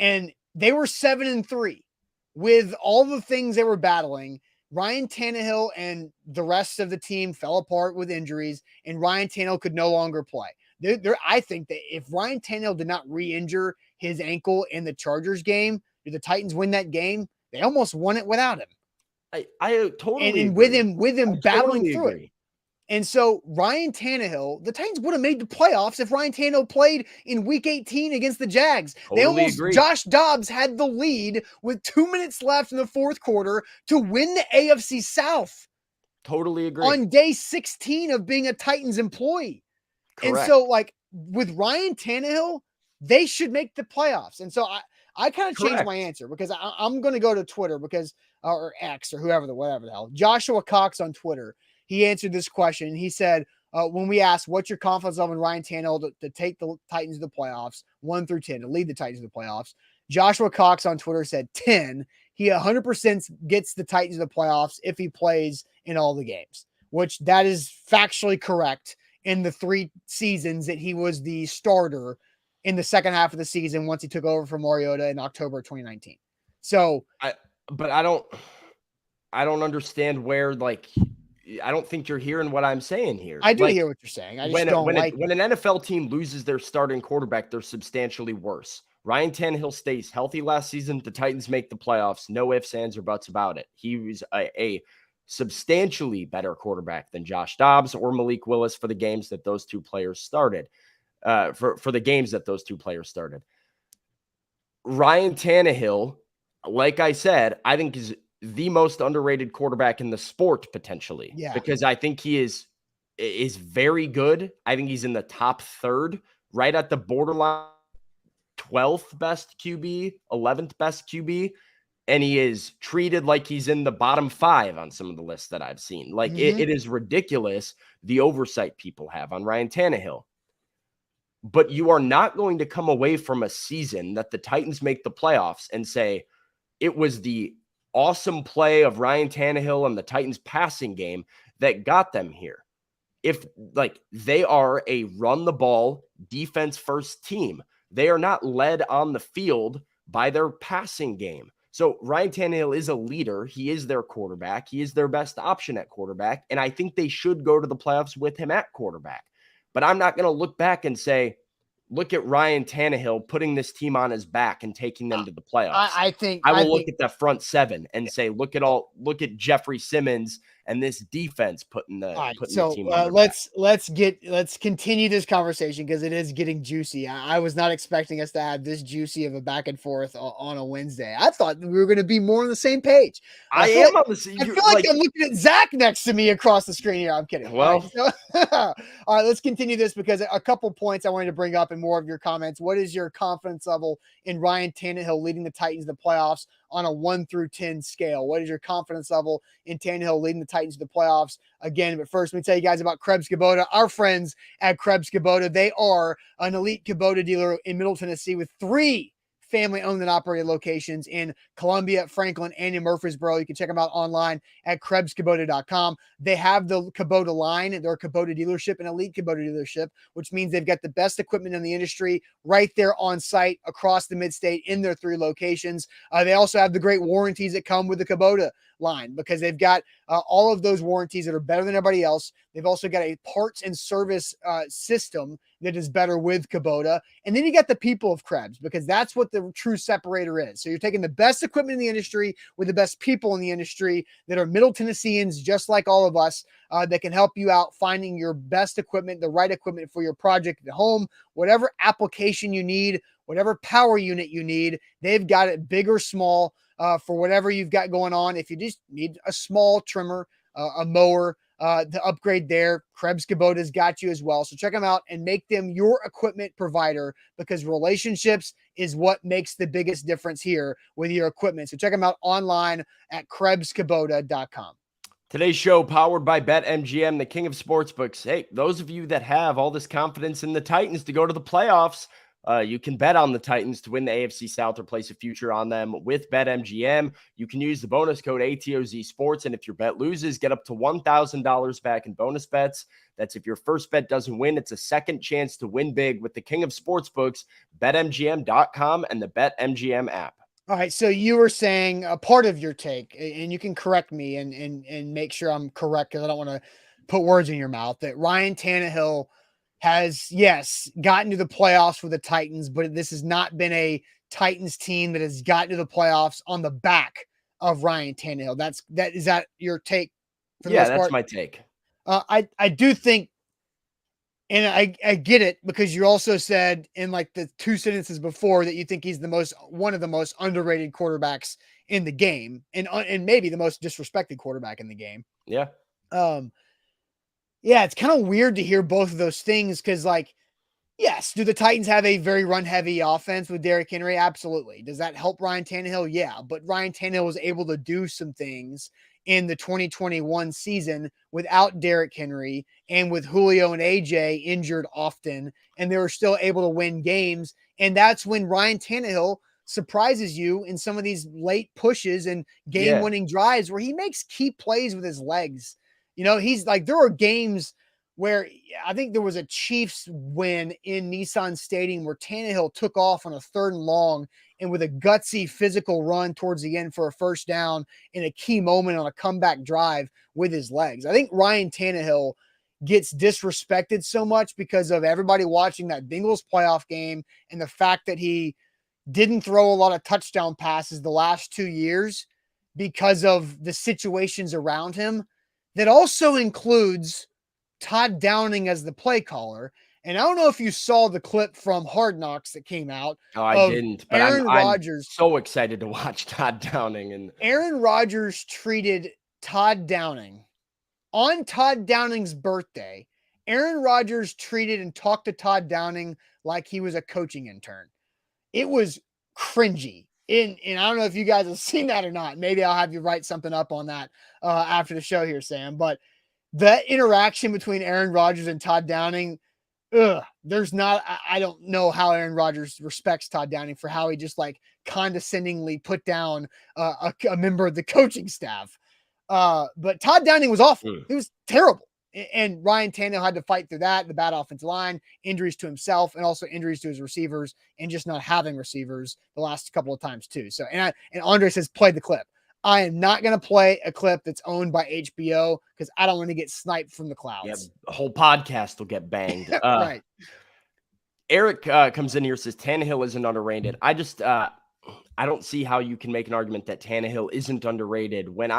And they were 7-3 with all the things they were battling. Ryan Tannehill and the rest of the team fell apart with injuries, and Ryan Tannehill could no longer play. I think that if Ryan Tannehill did not re-injure his ankle in the Chargers game, did the Titans win that game? They almost won it without him. I totally and with him battling through it. And so Ryan Tannehill, the Titans would have made the playoffs if Ryan Tannehill played in week 18 against the Jags. Josh Dobbs had the lead with 2 minutes left in the fourth quarter to win the AFC South. Totally agree. On day 16 of being a Titans employee. Correct. And so with Ryan Tannehill, they should make the playoffs. And so I kind of changed my answer because I'm going to go to Twitter or X or whatever the hell. Joshua Cox on Twitter. He answered this question. He said, when we asked, what's your confidence level in Ryan Tannehill to take the Titans to the playoffs, 1 through 10, to lead the Titans to the playoffs, Joshua Cox on Twitter said 10. He 100% gets the Titans to the playoffs if he plays in all the games, which that is factually correct in the 3 seasons that he was the starter in the second half of the season once he took over from Mariota in October of 2019. So, I don't understand where I don't think you're hearing what I'm saying here. I do hear what you're saying. I just when an NFL team loses their starting quarterback, they're substantially worse. Ryan Tannehill stays healthy last season. The Titans make the playoffs. No ifs, ands, or buts about it. He was a substantially better quarterback than Josh Dobbs or Malik Willis for the games that those 2 players started. For the games that those 2 players started. Ryan Tannehill, like I said, I think is the most underrated quarterback in the sport potentially. Yeah. Because I think he is very good. I think he's in the top third, right at the borderline 12th best QB, 11th best QB. And he is treated like he's in the bottom 5 on some of the lists that I've seen. Like it is ridiculous the oversight people have on Ryan Tannehill. But you are not going to come away from a season that the Titans make the playoffs and say it was the awesome play of Ryan Tannehill and the Titans passing game that got them here. If like they are a run the ball defense first team, they are not led on the field by their passing game. So Ryan Tannehill is a leader. He is their quarterback. He is their best option at quarterback. And I think they should go to the playoffs with him at quarterback. But I'm not going to look back and say, look at Ryan Tannehill putting this team on his back and taking them to the playoffs. I will look at the front 7 and say, look at Jeffrey Simmons and this defense putting the team on their back. Let's continue this conversation because it is getting juicy. I was not expecting us to have this juicy of a back and forth on a Wednesday. I thought we were going to be more on the same page. I am on the same. I feel like I'm looking at Zach next to me across the screen here. I'm kidding. Well, all right, let's continue this because a couple points I wanted to bring up and more of your comments. What is your confidence level in Ryan Tannehill leading the Titans to the playoffs on a 1 through 10 scale? What is your confidence level in Tannehill leading the Titans to the playoffs again? But first, let me tell you guys about Krebs Kubota. Our friends at Krebs Kubota, they are an elite Kubota dealer in Middle Tennessee with 3 family-owned and operated locations in Columbia, Franklin, and in Murfreesboro. You can check them out online at KrebsKubota.com. They have the Kubota line. They're a Kubota dealership, an elite Kubota dealership, which means they've got the best equipment in the industry right there on site across the mid-state in their 3 locations. They also have the great warranties that come with the Kubota line because they've got all of those warranties that are better than everybody else. They've also got a parts and service system that is better with Kubota. And then you got the people of Krebs because that's what the true separator is. So you're taking the best equipment in the industry with the best people in the industry that are Middle Tennesseans, just like all of us, that can help you out finding your best equipment, the right equipment for your project at home, whatever application you need, whatever power unit you need. They've got it big or small for whatever you've got going on. If you just need a small trimmer, a mower, to upgrade there, Krebs Kubota's got you as well. So check them out and make them your equipment provider because relationships is what makes the biggest difference here with your equipment. So check them out online at KrebsKubota.com. Today's show powered by BetMGM, the king of sportsbooks. Hey, those of you that have all this confidence in the Titans to go to the playoffs, you can bet on the Titans to win the AFC South or place a future on them with BetMGM. You can use the bonus code ATOZ Sports, and if your bet loses, get up to $1,000 back in bonus bets. That's if your first bet doesn't win, it's a second chance to win big with the king of sportsbooks, BetMGM.com and the BetMGM app. All right, so you were saying a part of your take, and you can correct me and make sure I'm correct because I don't want to put words in your mouth, that Ryan Tannehill has, yes, gotten to the playoffs for the Titans, but this has not been a Titans team that has gotten to the playoffs on the back of Ryan Tannehill. Is that your take? For the most part? That's my take. I do think, and I get it because you also said in like the 2 sentences before that you think he's one of the most underrated quarterbacks in the game, and maybe the most disrespected quarterback in the game. Yeah. Yeah, it's kind of weird to hear both of those things because, like, yes, do the Titans have a very run-heavy offense with Derrick Henry? Absolutely. Does that help Ryan Tannehill? Yeah, but Ryan Tannehill was able to do some things in the 2021 season without Derrick Henry and with Julio and AJ injured often, and they were still able to win games. And that's when Ryan Tannehill surprises you in some of these late pushes and game-winning drives where he makes key plays with his legs. You know, he's like, there are games where I think there was a Chiefs win in Nissan Stadium where Tannehill took off on a 3rd and long and with a gutsy physical run towards the end for a first down in a key moment on a comeback drive with his legs. I think Ryan Tannehill gets disrespected so much because of everybody watching that Bengals playoff game and the fact that he didn't throw a lot of touchdown passes the last 2 years because of the situations around him. That also includes Todd Downing as the play caller. And I don't know if you saw the clip from Hard Knocks that came out Oh, I of didn't, but Aaron I'm Rodgers. so excited to watch Todd Downing. And Aaron Rodgers treated Todd Downing on Todd Downing's birthday. Aaron Rodgers treated and talked to Todd Downing like he was a coaching intern. It was cringy. And I don't know if you guys have seen that or not. Maybe I'll have you write something up on that after the show here, Sam. But that interaction between Aaron Rodgers and Todd Downing, there's not, I don't know how Aaron Rodgers respects Todd Downing for how he just like condescendingly put down a member of the coaching staff. But Todd Downing was awful. He was terrible. And Ryan Tannehill had to fight through that, the bad offensive line, injuries to himself, and also injuries to his receivers, and just not having receivers the last couple of times too. So, and Andre says, play the clip. I am not going to play a clip that's owned by HBO because I don't want to get sniped from the clouds. yeah, the whole podcast will get banged. Right. Eric comes in here, says Tannehill isn't underrated. I just, I don't see how you can make an argument that Tannehill isn't underrated when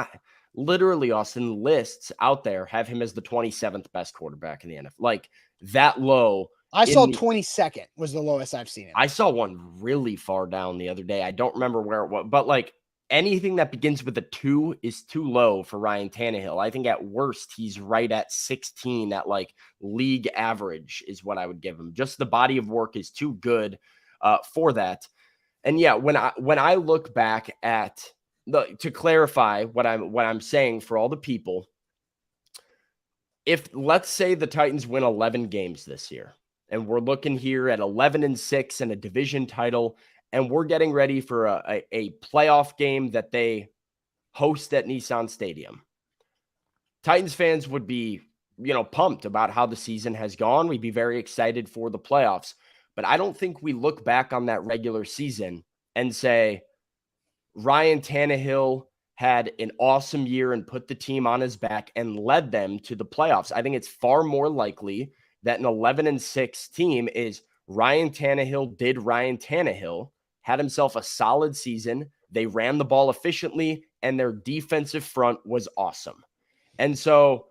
literally, Austin, lists out there have him as the 27th best quarterback in the NFL. Like that low. I saw 22nd was the lowest I've seen him. I saw one really far down the other day. I don't remember where it was, but like anything that begins with a 2 is too low for Ryan Tannehill. I think at worst, he's right at 16 at like league average is what I would give him. Just the body of work is too good for that. And yeah, when I look back at to clarify what I'm saying for all the people, if let's say the Titans win 11 games this year, and we're looking here at 11-6 and a division title, and we're getting ready for a playoff game that they host at Nissan Stadium, Titans fans would be, pumped about how the season has gone. We'd be very excited for the playoffs, but I don't think we look back on that regular season and say, Ryan Tannehill had an awesome year and put the team on his back and led them to the playoffs. I think it's far more likely that an 11-6 team is Ryan Tannehill did Ryan Tannehill, had himself a solid season. They ran the ball efficiently and their defensive front was awesome. And so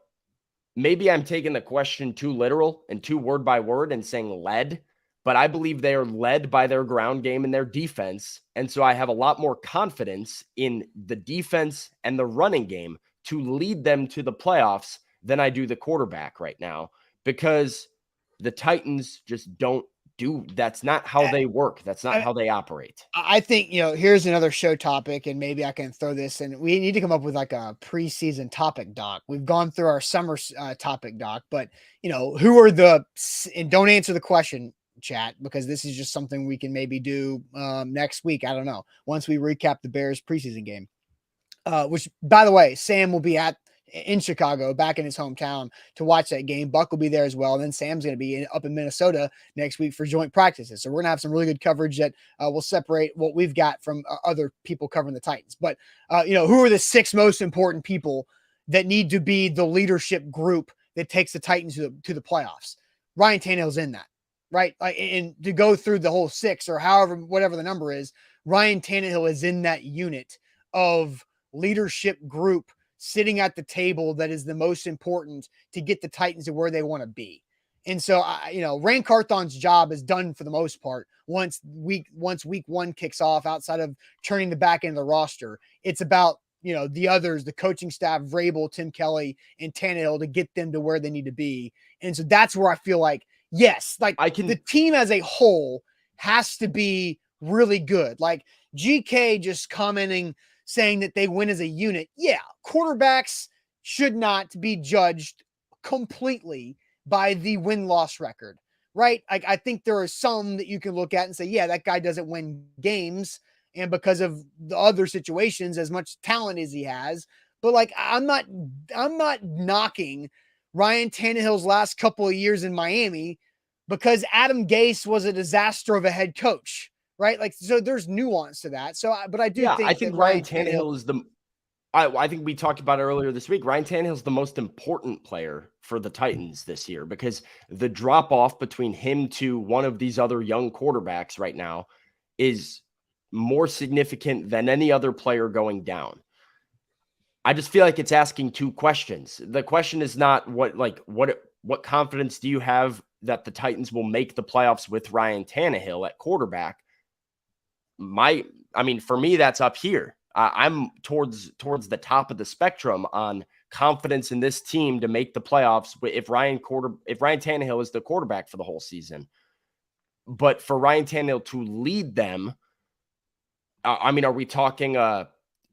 maybe I'm taking the question too literal and too word by word and saying led, but I believe they are led by their ground game and their defense. And so I have a lot more confidence in the defense and the running game to lead them to the playoffs than I do the quarterback right now, because the Titans just don't that's not how they work. That's not how they operate. I think, here's another show topic, and maybe I can throw this in. We need to come up with like a preseason topic doc. We've gone through our summer topic doc, but who are and don't answer the question, chat, because this is just something we can maybe do next week. I don't know. Once we recap the Bears preseason game, which by the way, Sam will be in Chicago, back in his hometown to watch that game. Buck will be there as well. And then Sam's going to be up in Minnesota next week for joint practices. So we're going to have some really good coverage that will separate what we've got from other people covering the Titans. But, who are the 6 most important people that need to be the leadership group that takes the Titans to the playoffs? Ryan Tannehill's in that, right? And to go through the whole 6 or whatever the number is, Ryan Tannehill is in that unit of leadership group sitting at the table that is the most important to get the Titans to where they want to be. And so, Ran Carthon's job is done for the most part. Once week 1 kicks off, outside of turning the back end of the roster, it's about, the others, the coaching staff, Vrabel, Tim Kelly, and Tannehill, to get them to where they need to be. And so that's where I feel like, yes, the team as a whole has to be really good. Like GK just commenting, saying that they win as a unit. Yeah, quarterbacks should not be judged completely by the win-loss record, right? I think there are some that you can look at and say, yeah, that guy doesn't win games, and because of the other situations, as much talent as he has. But I'm not knocking Ryan Tannehill's last couple of years in Miami because Adam Gase was a disaster of a head coach. Right. So there's nuance to that. So, but I do think I think Ryan Tannehill is I think we talked about it earlier this week. Ryan Tannehill is the most important player for the Titans this year, because the drop off between him to one of these other young quarterbacks right now is more significant than any other player going down. I just feel like it's asking 2 questions. The question is not what confidence do you have that the Titans will make the playoffs with Ryan Tannehill at quarterback, for me, that's up here. I'm towards the top of the spectrum on confidence in this team to make the playoffs if Ryan Tannehill is the quarterback for the whole season. But for Ryan Tannehill to lead them, are we talking a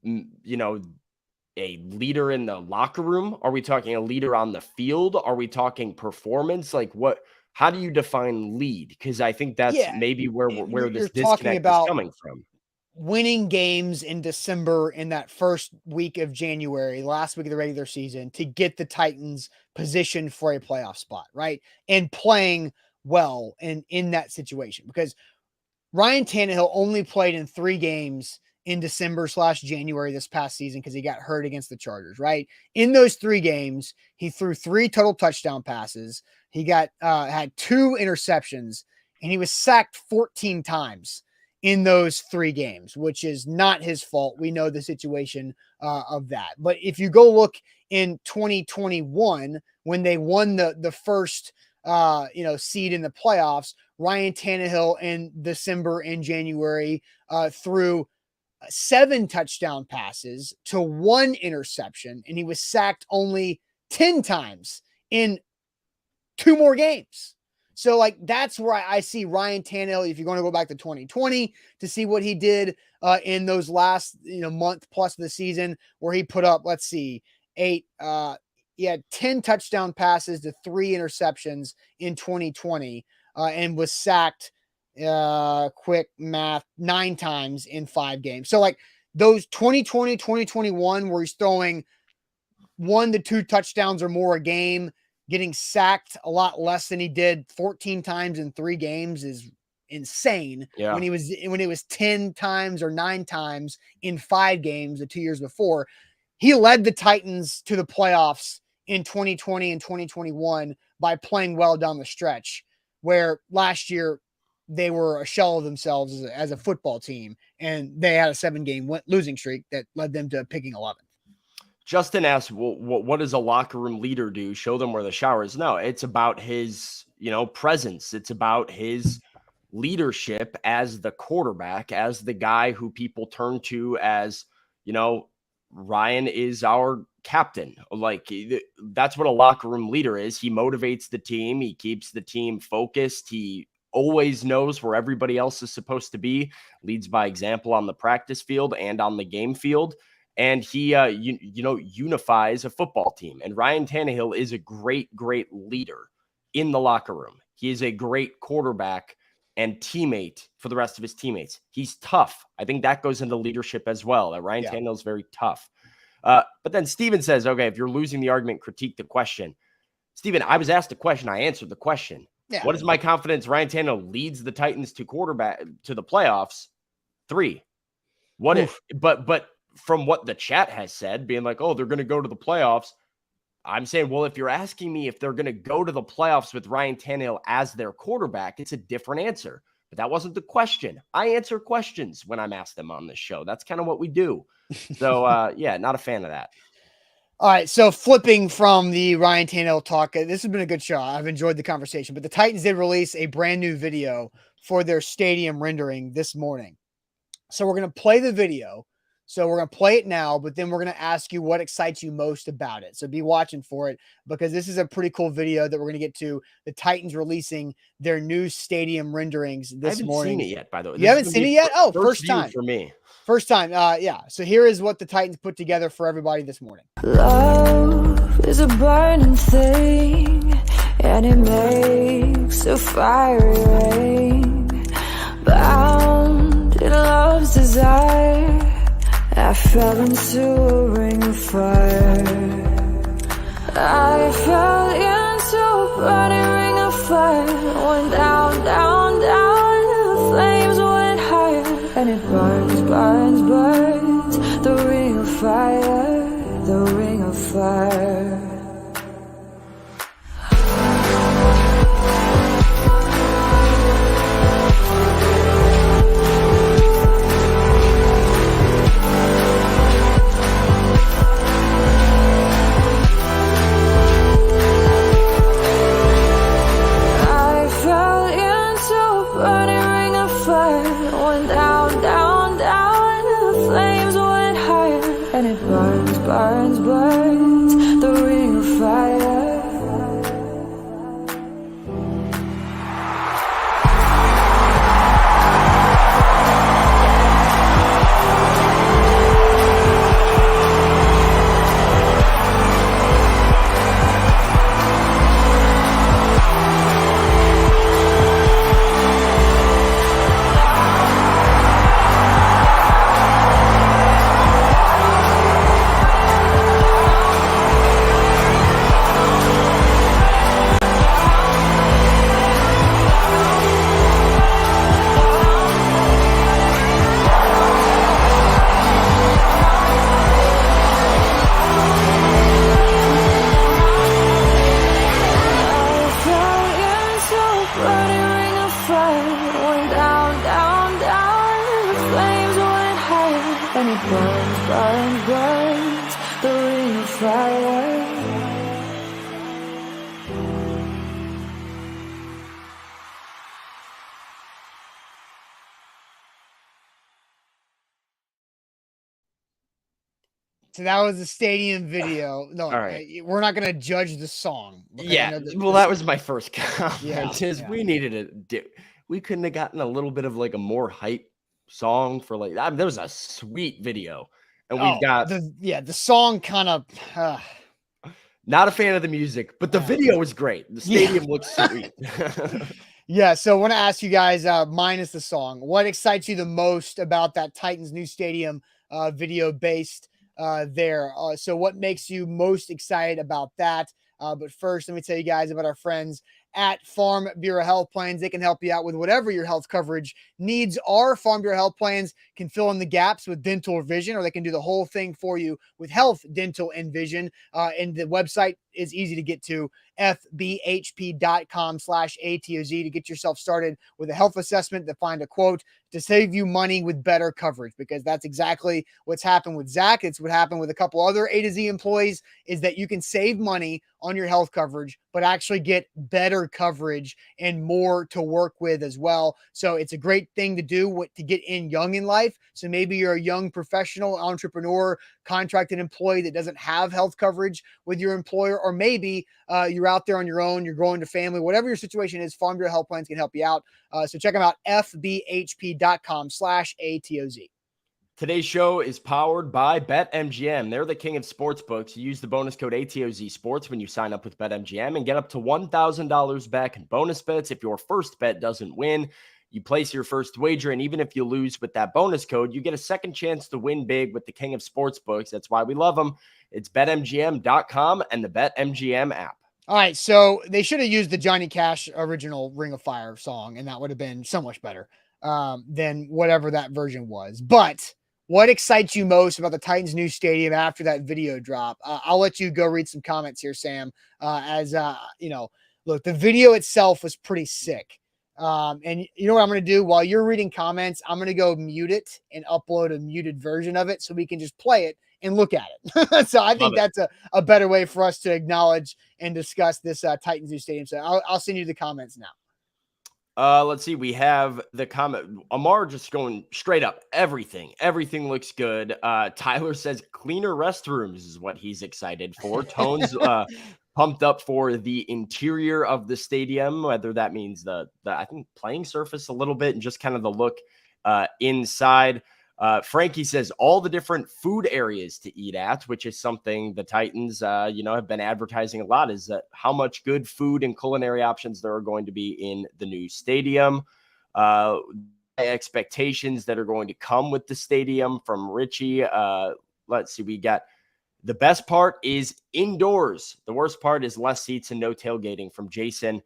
leader in the locker room? Are we talking a leader on the field? Are we talking performance? Like what? How do you define lead? Because I think that's maybe where this disconnect is coming from. Winning games in December in that first week of January, last week of the regular season, to get the Titans positioned for a playoff spot, right? And playing well in that situation, because Ryan Tannehill only played in 3 games in December/January this past season because he got hurt against the Chargers, right? In those 3 games, he threw 3 total touchdown passes. He had 2 interceptions, and he was sacked 14 times in those 3 games, which is not his fault. We know the situation of that. But if you go look in 2021, when they won the first seed in the playoffs, Ryan Tannehill in December and January threw 7 touchdown passes to 1 interception, and he was sacked only 10 times in 2 more games. So, like, that's where I see Ryan Tannehill, if you're going to go back to 2020 to see what he did in those last month plus of the season, where he put up, let's see, 8 he had 10 touchdown passes to 3 interceptions in 2020 and was sacked, quick math, 9 times in 5 games. So, like, those 2020, 2021, where he's throwing 1 to 2 touchdowns or more a game, getting sacked a lot less than he did 14 times in 3 games is insane. Yeah. When he was 10 times or 9 times in 5 games the 2 years before, he led the Titans to the playoffs in 2020 and 2021 by playing well down the stretch, where last year they were a shell of themselves as a football team, and they had a 7-game losing streak that led them to picking 11th. Justin asked, well, what does a locker room leader do? Show them where the shower is. No, it's about his, presence. It's about his leadership as the quarterback, as the guy who people turn to as, Ryan is our captain. Like, that's what a locker room leader is. He motivates the team. He keeps the team focused. He always knows where everybody else is supposed to be, leads by example on the practice field and on the game field. And he, unifies a football team. And Ryan Tannehill is a great leader in the locker room. He is a great quarterback and teammate for the rest of his teammates. He's tough. I think that goes into leadership as well. That Ryan Tannehill is very tough. But then Steven says, okay, if you're losing the argument, critique the question. Steven, I was asked a question. I answered the question. Yeah. What is my confidence? Ryan Tannehill leads the Titans to the playoffs. 3. What if, but from what the chat has said, being like, oh, they're going to go to the playoffs. I'm saying, well, if you're asking me if they're going to go to the playoffs with Ryan Tannehill as their quarterback, it's a different answer. But that wasn't the question. I answer questions when I'm asked them on this show. That's kind of what we do. So, not a fan of that. All right, so flipping from the Ryan Tannehill talk, this has been a good show. I've enjoyed the conversation. But the Titans did release a brand new video for their stadium rendering this morning. So we're going to play the video. So we're going to play it now, but then we're going to ask you what excites you most about it. So be watching for it, because this is a pretty cool video that we're going to get to. The Titans releasing their new stadium renderings this morning. I haven't seen it yet, by the way. You haven't seen it yet? Oh, first time for me. First time. Yeah. So here is what the Titans put together for everybody this morning. Love is a burning thing, and it makes a fiery rain. Bound in love's desire, I fell into a ring of fire. I fell into a burning ring of fire. Went down, down, down, the flames went higher. And it burns, burns, burns. The ring of fire, the ring of fire. burns, burns, burns, the ring of fire. So that was the stadium video. No, All right. we're not going to judge the song. Yeah. Well, that was my first comment. Yeah. We needed to we couldn't have gotten a little bit of like a more hype song for like that. There was a sweet video, and we've got the song kind of. Not a fan of the music, but the video was great. The stadium looks sweet. Yeah, so I want to ask you guys, minus the song, what excites you the most about that Titans new stadium video based there? So what makes you most excited about that? But first, let me tell you guys about our friends at Farm Bureau Health Plans. They can help you out with whatever your health coverage needs are. Farm Bureau Health Plans can fill in the gaps with dental or vision, or they can do the whole thing for you with health, dental, and vision. And the website is easy to get to, fbhp.com/ATOZ, to get yourself started with a health assessment to find a quote to save you money with better coverage, because that's exactly what's happened with Zach. It's what happened with a couple other A to Z employees, is that you can save money on your health coverage, but actually get better coverage and more to work with as well. So it's a great thing to do to get in young in life. So maybe you're a young professional, entrepreneur, contracted employee that doesn't have health coverage with your employer, or maybe you're out there on your own, you're growing to family, whatever your situation is, Farm Bureau Health Plans can help you out. So check them out, fbhp.com/ATOZ. Today's show is powered by BetMGM. They're the king of sportsbooks. You use the bonus code ATOZ Sports when you sign up with BetMGM and get up to $1,000 back in bonus bets if your first bet doesn't win. You place your first wager, and even if you lose with that bonus code, you get a second chance to win big with the king of sportsbooks. That's why we love them. It's BetMGM.com and the BetMGM app. All right, so they should have used the Johnny Cash original Ring of Fire song, and that would have been so much better than whatever that version was. But what excites you most about the Titans' new stadium after that video drop? I'll let you go read some comments here, Sam. Look, the video itself was pretty sick. And you know what I'm going to do? While you're reading comments, I'm going to go mute it and upload a muted version of it so we can just play it and look at it. So I think that's a better way for us to acknowledge and discuss this Titans new stadium. So I'll send you the comments now. Let's see. We have the comment. Amar just going straight up. Everything looks good. Tyler says cleaner restrooms is what he's excited for. Tones pumped up for the interior of the stadium, whether that means the I think playing surface a little bit and just kind of the look inside. Frankie says all the different food areas to eat at, which is something the Titans, have been advertising a lot, is that how much good food and culinary options there are going to be in the new stadium. Expectations that are going to come with the stadium from Richie. Let's see. We got the best part is indoors. The worst part is less seats and no tailgating from Jason.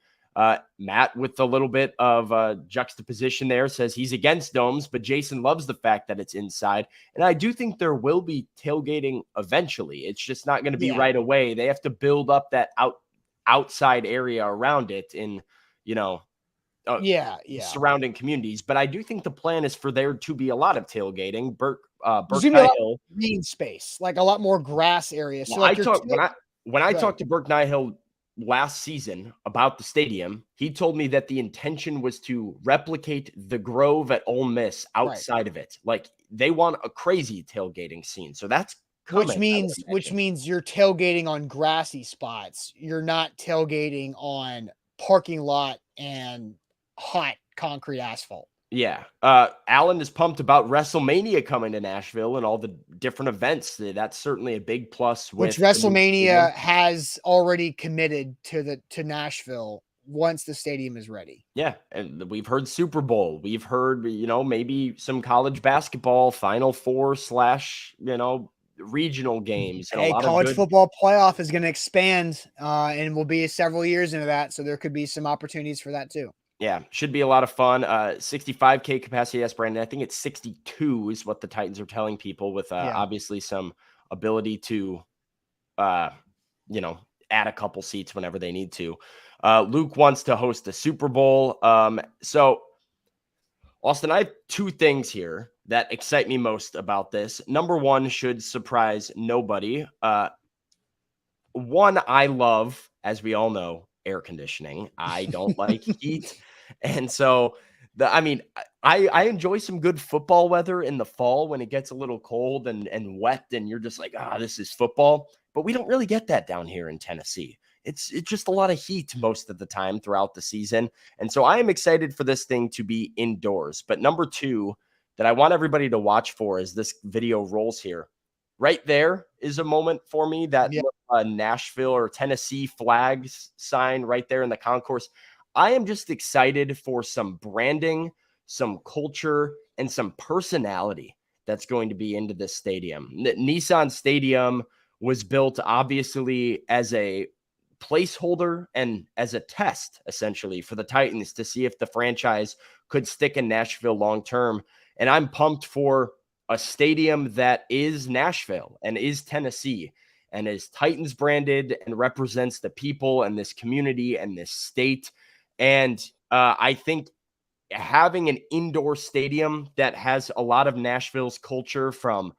Matt, with a little bit of juxtaposition there, says he's against domes, but Jason loves the fact that it's inside. And I do think there will be tailgating eventually. It's just not going to be right away. They have to build up that outside area around it in, surrounding communities. But I do think the plan is for there to be a lot of tailgating. Burke Nihill, green space, like a lot more grass area. So when I talked to Burke Nihill last season about the stadium, he told me that the intention was to replicate the Grove at Ole Miss outside of it. Like they want a crazy tailgating scene. So that's Which coming. means you're tailgating on grassy spots. You're not tailgating on parking lot and hot concrete asphalt. Yeah. Alan is pumped about WrestleMania coming to Nashville and all the different events. That's certainly a big plus. Which with WrestleMania has already committed to Nashville once the stadium is ready. Yeah, and we've heard Super Bowl. We've heard, maybe some college basketball Final Four / regional games. And Hey, a lot college of good football playoff is going to expand, and will be several years into that, so there could be some opportunities for that too. Yeah, should be a lot of fun. 65K capacity. Yes, Brandon. I think it's 62 is what the Titans are telling people, with obviously some ability to, add a couple seats whenever they need to. Luke wants to host the Super Bowl. So, Austin, I have two things here that excite me most about this. Number one should surprise nobody. One, I love, as we all know, air conditioning. I don't like heat. And so, I enjoy some good football weather in the fall when it gets a little cold and wet, and you're just like, this is football. But we don't really get that down here in Tennessee. It's just a lot of heat most of the time throughout the season. And so I am excited for this thing to be indoors. But number two that I want everybody to watch for as this video rolls here, right there is a moment for me that Nashville or Tennessee flags sign right there in the concourse. I am just excited for some branding, some culture, and some personality that's going to be into this stadium. Nissan Stadium was built obviously as a placeholder and as a test, essentially, for the Titans to see if the franchise could stick in Nashville long term. And I'm pumped for a stadium that is Nashville and is Tennessee and is Titans branded and represents the people and this community and this state. And I think having an indoor stadium that has a lot of Nashville's culture, from,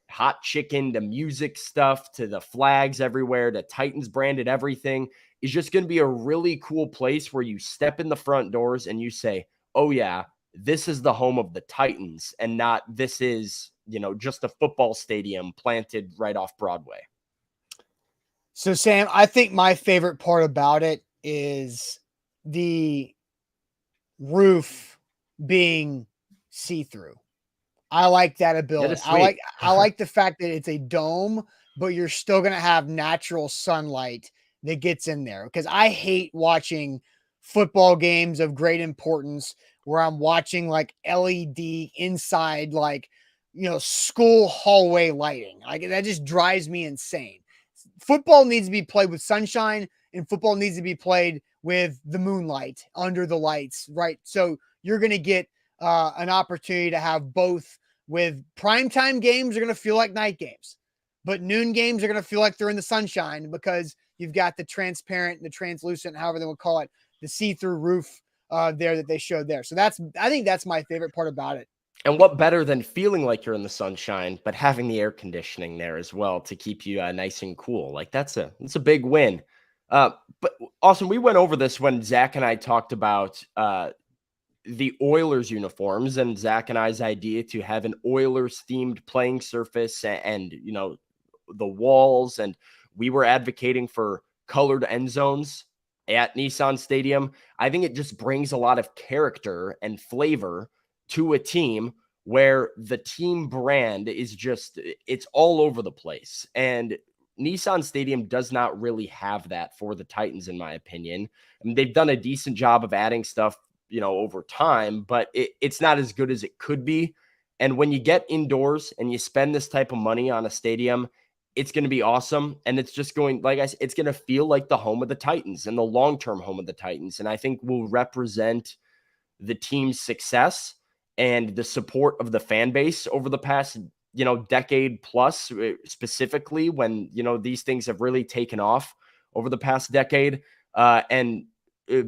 hot chicken to music stuff to the flags everywhere to Titans branded everything, is just going to be a really cool place where you step in the front doors and you say, oh yeah, this is the home of the Titans, and not this is, just a football stadium planted right off Broadway. So Sam, I think my favorite part about it is the roof being see-through. I like that ability. I like the fact that it's a dome, but you're still going to have natural sunlight that gets in there, because I hate watching football games of great importance where I'm watching like LED inside, school hallway lighting. Like, that just drives me insane. Football needs to be played with sunshine, and football needs to be played with the moonlight under the lights, right? So you're going to get an opportunity to have both, with primetime games are going to feel like night games, but noon games are going to feel like they're in the sunshine, because you've got the transparent, the translucent, however they would call it, the see-through roof there that they showed there. So I think that's my favorite part about it. And what better than feeling like you're in the sunshine, but having the air conditioning there as well to keep you nice and cool. Like, that's a big win. But Austin, we went over this when Zach and I talked about the Oilers uniforms, and Zach and I's idea to have an Oilers themed playing surface and the walls. And we were advocating for colored end zones at Nissan Stadium. I think it just brings a lot of character and flavor to a team where the team brand is it's all over the place. And Nissan Stadium does not really have that for the Titans, in my opinion. I mean, they've done a decent job of adding stuff, over time, but it's not as good as it could be. And when you get indoors and you spend this type of money on a stadium, it's going to be awesome. And it's just going, like I said, it's going to feel like the home of the Titans and the long-term home of the Titans. And I think will represent the team's success and the support of the fan base over the past, decade plus, specifically when, these things have really taken off over the past decade, and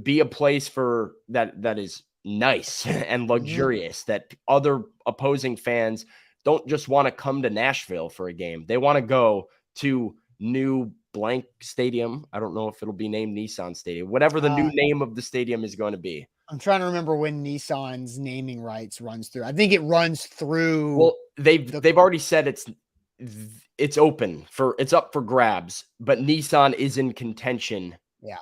be a place for that is nice and luxurious, that other opposing fans don't just want to come to Nashville for a game. They want to go to new blank stadium. I don't know if it'll be named Nissan Stadium, whatever the new name of the stadium is going to be. I'm trying to remember when Nissan's naming rights runs through. I think it runs through. Well, they've already said it's up for grabs, but Nissan is in contention. Yeah.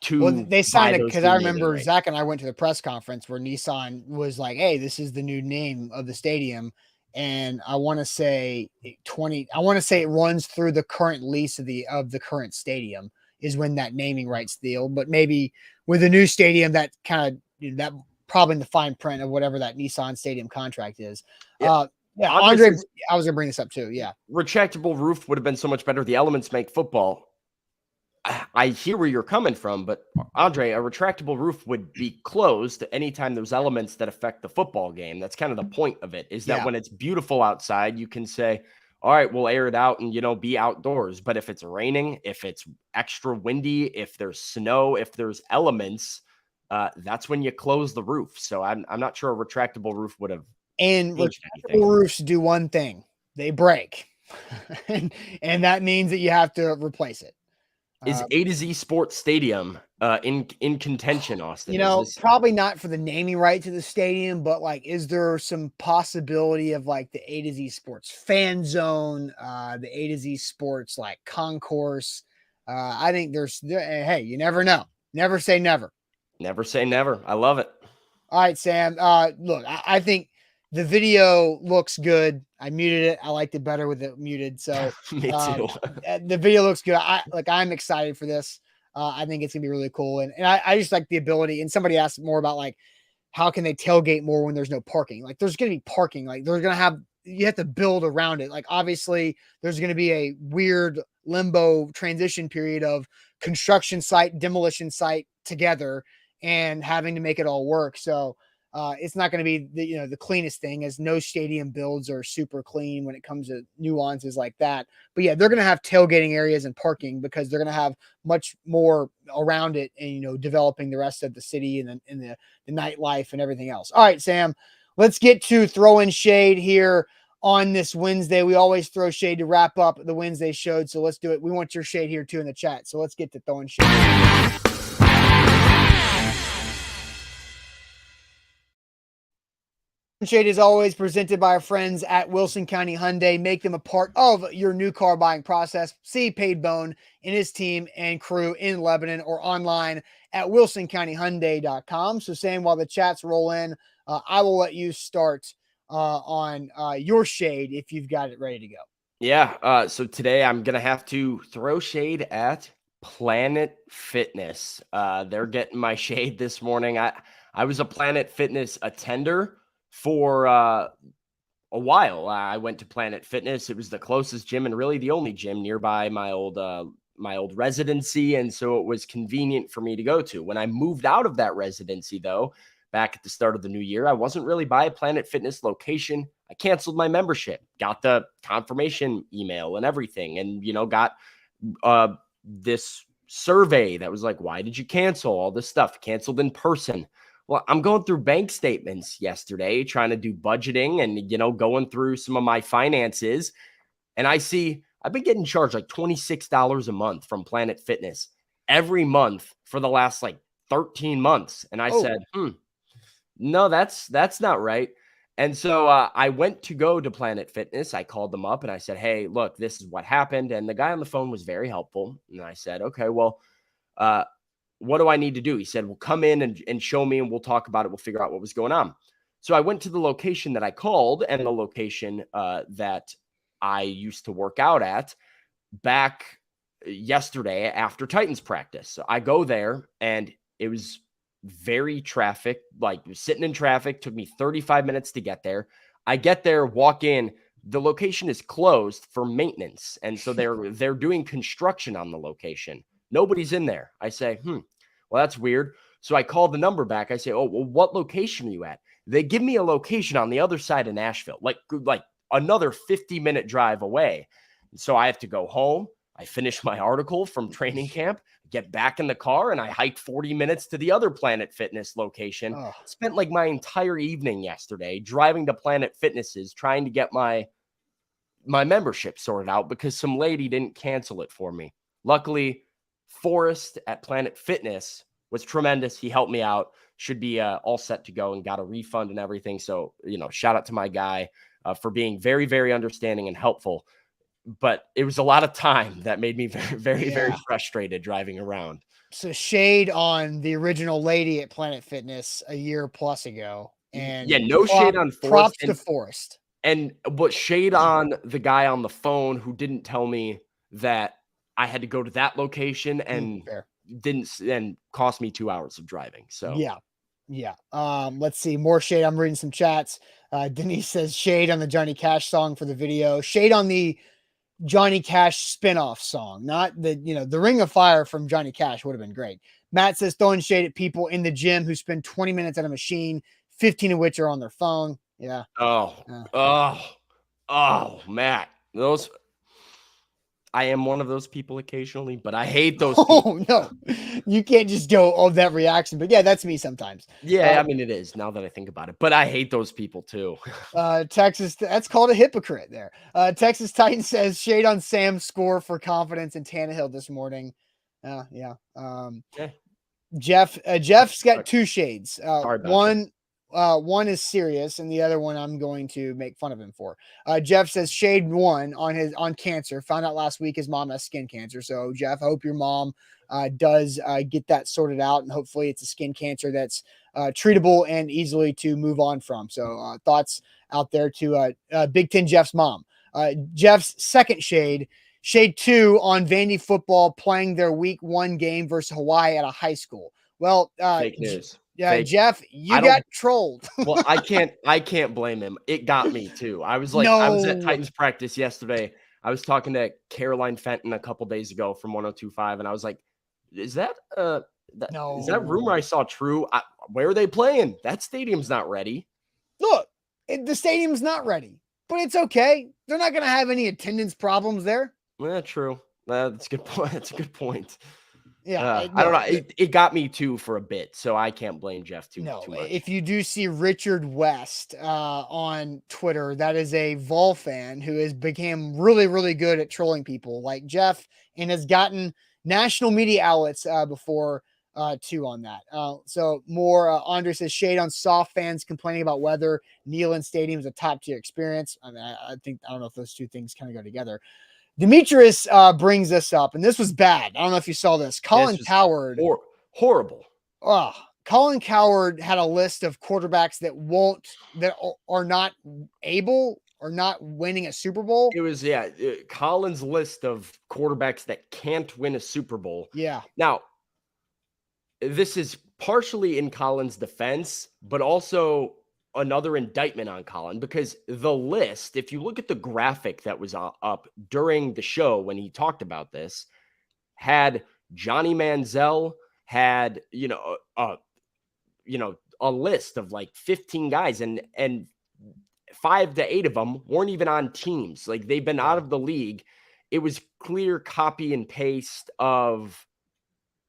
To Well, they signed it those because new I naming remember rights. Zach and I went to the press conference where Nissan was like, "Hey, this is the new name of the stadium," and I want to say it runs through the current lease of the current stadium is when that naming rights deal. But maybe with a new stadium, that kind of that probably in the fine print of whatever that Nissan stadium contract is. Yeah. Yeah, Andre Andre, says I was gonna bring this up too. Yeah, retractable roof would have been so much better. The elements make football. I hear where you're coming from, but Andre, a retractable roof would be closed anytime there's elements that affect the football game. That's kind of the point of it, is that Yeah. when it's beautiful outside, you can say, all right, we'll air it out and, be outdoors. But if it's raining, if it's extra windy, if there's snow, if there's elements, that's when you close the roof. So I'm not sure a retractable roof would have and changed retractable anything. roofs do one thing: they break, and that means that you have to replace it. Is A to Z Sports Stadium in contention, Austin? Probably not for the naming rights of the stadium, but like, is there some possibility of like the A to Z Sports fan zone, the A to Z Sports like concourse? I think hey, you never know. Never say never. Never say never. I love it. All right, Sam. Look, I think the video looks good. I muted it. I liked it better with it muted. So Me too. the video looks good. I'm excited for this. I think it's gonna be really cool. And I just like the ability. And somebody asked more about like how can they tailgate more when there's no parking? Like there's gonna be parking. Like you have to build around it. Like obviously there's gonna be a weird limbo transition period of construction site, demolition site together and having to make it all work. So it's not going to be the cleanest thing, as no stadium builds are super clean when it comes to nuances like that. But yeah, they're going to have tailgating areas and parking because they're going to have much more around it and, developing the rest of the city and the nightlife and everything else. All right, Sam, let's get to throwing shade here on this Wednesday. We always throw shade to wrap up the Wednesday show. So let's do it. We want your shade here too in the chat. So let's get to throwing shade. Shade is always presented by our friends at Wilson County Hyundai. Make them a part of your new car buying process. See Paid Bone and his team and crew in Lebanon or online at wilsoncountyhyundai.com. So Sam, while the chats roll in, I will let you start on your shade if you've got it ready to go. Yeah. So today I'm going to have to throw shade at Planet Fitness. They're getting my shade this morning. I was a Planet Fitness attender for a while. I went to Planet Fitness. It was the closest gym and really the only gym nearby my old residency, and so it was convenient for me to go to. When I moved out of that residency, though, back at the start of the new year, I wasn't really by a Planet Fitness location. I canceled my membership, got the confirmation email and everything, and got this survey that was like, why did you cancel? All this stuff canceled in person. Well, I'm going through bank statements yesterday, trying to do budgeting and, going through some of my finances. And I see I've been getting charged like $26 a month from Planet Fitness every month for the last like 13 months. And I said, no, that's not right. And so I went to go to Planet Fitness. I called them up and I said, hey, look, this is what happened. And the guy on the phone was very helpful. And I said, okay, well, what do I need to do? He said, well, come in and show me and we'll talk about it. We'll figure out what was going on. So I went to the location that I called and the location that I used to work out at back yesterday after Titans practice. So I go there and it was very traffic, like sitting in traffic. Took me 35 minutes to get there. I get there, walk in. The location is closed for maintenance. And so they're doing construction on the location. Nobody's in there. I say, well, that's weird. So I call the number back. I say, oh, well, what location are you at? They give me a location on the other side of Nashville, like another 50-minute drive away. And so I have to go home. I finish my article from training camp, get back in the car, and I hike 40 minutes to the other Planet Fitness location. Spent like my entire evening yesterday driving to Planet Fitnesses trying to get my membership sorted out because some lady didn't cancel it for me. Luckily, Forrest at Planet Fitness was tremendous. He helped me out. Should be all set to go and got a refund and everything. So, shout out to my guy for being very, very understanding and helpful. but it was a lot of time that made me very Yeah. frustrated driving around. So shade on the original lady at Planet Fitness a year plus ago. And Yeah, no shade on Forrest. Props to Forrest. And but shade on the guy on the phone who didn't tell me that I had to go to that location and Fair. didn't cost me 2 hours of driving. So yeah. Let's see more shade. I'm reading some chats. Denise says shade on the Johnny Cash song for the video. Shade on the Johnny Cash spinoff song, not the Ring of Fire from Johnny Cash would have been great. Matt says throwing shade at people in the gym who spend 20 minutes at a machine, 15 of which are on their phone. Yeah. Oh, Matt, I am one of those people occasionally, but I hate those people. Oh, no, you can't just go, that reaction. But yeah, that's me sometimes. Yeah, I mean, it is now that I think about it, but I hate those people too. Texas, that's called a hypocrite there. Texas Titan says shade on Sam's score for confidence in Tannehill this morning. Yeah. Jeff's got two shades. One is serious, and the other one I'm going to make fun of him for. Jeff says shade one on cancer. Found out last week his mom has skin cancer. So Jeff, I hope your mom does get that sorted out, and hopefully it's a skin cancer that's treatable and easily to move on from. So thoughts out there to Big Ten Jeff's mom. Jeff's second shade 2 on Vandy football playing their week 1 game versus Hawaii at a high school. Well, fake news. Yeah, Fake. Jeff, you got trolled. Well, I can't blame him. It got me too. I was at Titans practice yesterday. I was talking to Caroline Fenton a couple days ago from 102.5, and I was like, "Is that is that rumor I saw true? Where are they playing? That stadium's not ready." Look, the stadium's not ready, but it's okay. They're not going to have any attendance problems there. Yeah, true. That's a good point. That's a good point. Yeah, I don't know. It got me too for a bit, so I can't blame Jeff too much. If you do see Richard West on Twitter, that is a Vol fan who has become really, really good at trolling people like Jeff and has gotten national media outlets before too on that. So more Andre says shade on soft fans complaining about weather. Neyland Stadium is a top tier experience. I mean, I don't know if those two things kind of go together. Demetrius brings this up, and this was bad. I don't know if you saw this. Colin Coward. Horrible. Colin Coward had a list of quarterbacks that are not able or not winning a Super Bowl. It was, Colin's list of quarterbacks that can't win a Super Bowl. Yeah. Now, this is partially in Colin's defense, but also another indictment on Colin, because the list, if you look at the graphic that was up during the show when he talked about this, had Johnny Manziel, had a list of like 15 guys, and 5 to 8 of them weren't even on teams. Like, they've been out of the league. It was clear copy and paste of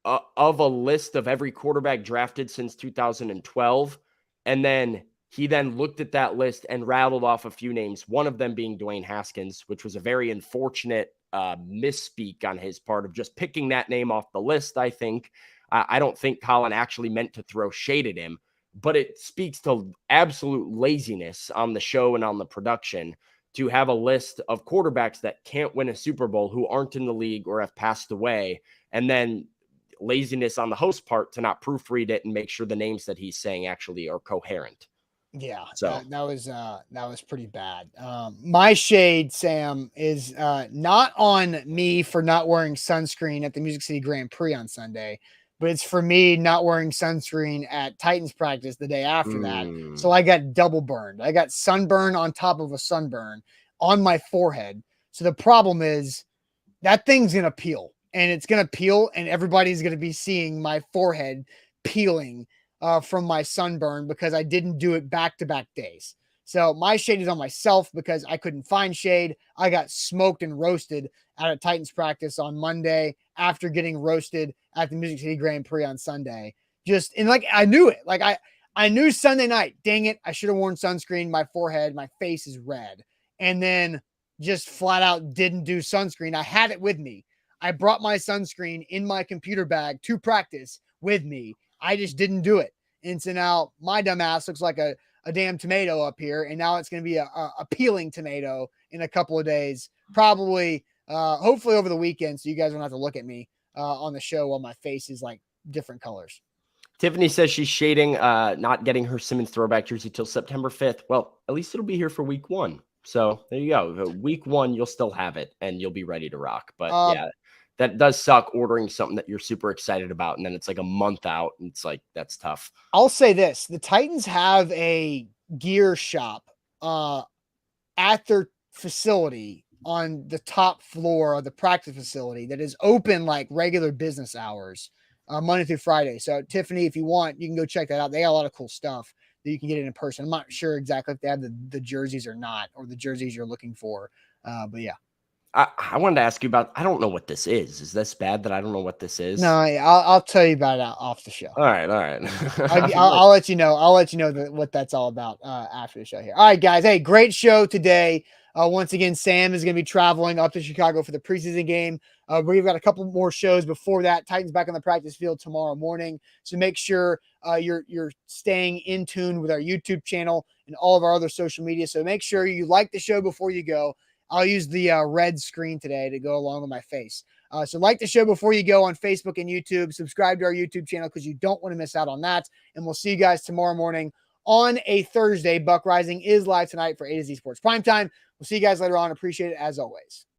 a list of every quarterback drafted since 2012, and then he then looked at that list and rattled off a few names, one of them being Dwayne Haskins, which was a very unfortunate misspeak on his part of just picking that name off the list, I think. I don't think Colin actually meant to throw shade at him, but it speaks to absolute laziness on the show and on the production to have a list of quarterbacks that can't win a Super Bowl who aren't in the league or have passed away, and then laziness on the host part to not proofread it and make sure the names that he's saying actually are coherent. Yeah, so that was pretty bad. My shade, Sam, is not on me for not wearing sunscreen at the Music City Grand Prix on Sunday, but it's for me not wearing sunscreen at Titans practice the day after that. So I got double burned. I got sunburn on top of a sunburn on my forehead. So the problem is that thing's gonna peel, and it's gonna peel, and everybody's gonna be seeing my forehead peeling from my sunburn because I didn't do it back-to-back days. So my shade is on myself because I couldn't find shade. I got smoked and roasted out of Titans practice on Monday after getting roasted at the Music City Grand Prix on Sunday. I knew it. Like I knew Sunday night, dang it, I should have worn sunscreen. My forehead, my face is red. And then just flat out didn't do sunscreen. I had it with me. I brought my sunscreen in my computer bag to practice with me. I just didn't do it. And so now my dumb ass looks like a damn tomato up here. And now it's going to be a peeling tomato in a couple of days probably, hopefully over the weekend, so you guys don't have to look at me on the show while my face is like different colors. Tiffany says she's shading not getting her Simmons throwback jersey till September 5th. Well, at least it'll be here for week 1. So there you go. Week 1, you'll still have it and you'll be ready to rock. But yeah, that does suck ordering something that you're super excited about. And then it's like a month out. And it's like, that's tough. I'll say this. The Titans have a gear shop at their facility on the top floor of the practice facility that is open like regular business hours, Monday through Friday. So Tiffany, if you want, you can go check that out. They got a lot of cool stuff that you can get in person. I'm not sure exactly if they have the jerseys or not, or the jerseys you're looking for. But yeah. I wanted to ask you about, I don't know what this is. Is this bad that I don't know what this is? No, I'll tell you about it off the show. All right. I'll let you know. I'll let you know what that's all about after the show here. All right, guys. Hey, great show today. Once again, Sam is going to be traveling up to Chicago for the preseason game. We've got a couple more shows before that. Titans back on the practice field tomorrow morning. So make sure you're staying in tune with our YouTube channel and all of our other social media. So make sure you like the show before you go. I'll use the red screen today to go along with my face. So like the show before you go on Facebook and YouTube. Subscribe to our YouTube channel because you don't want to miss out on that. And we'll see you guys tomorrow morning on a Thursday. Buck Rising is live tonight for A to Z Sports Primetime. We'll see you guys later on. Appreciate it as always.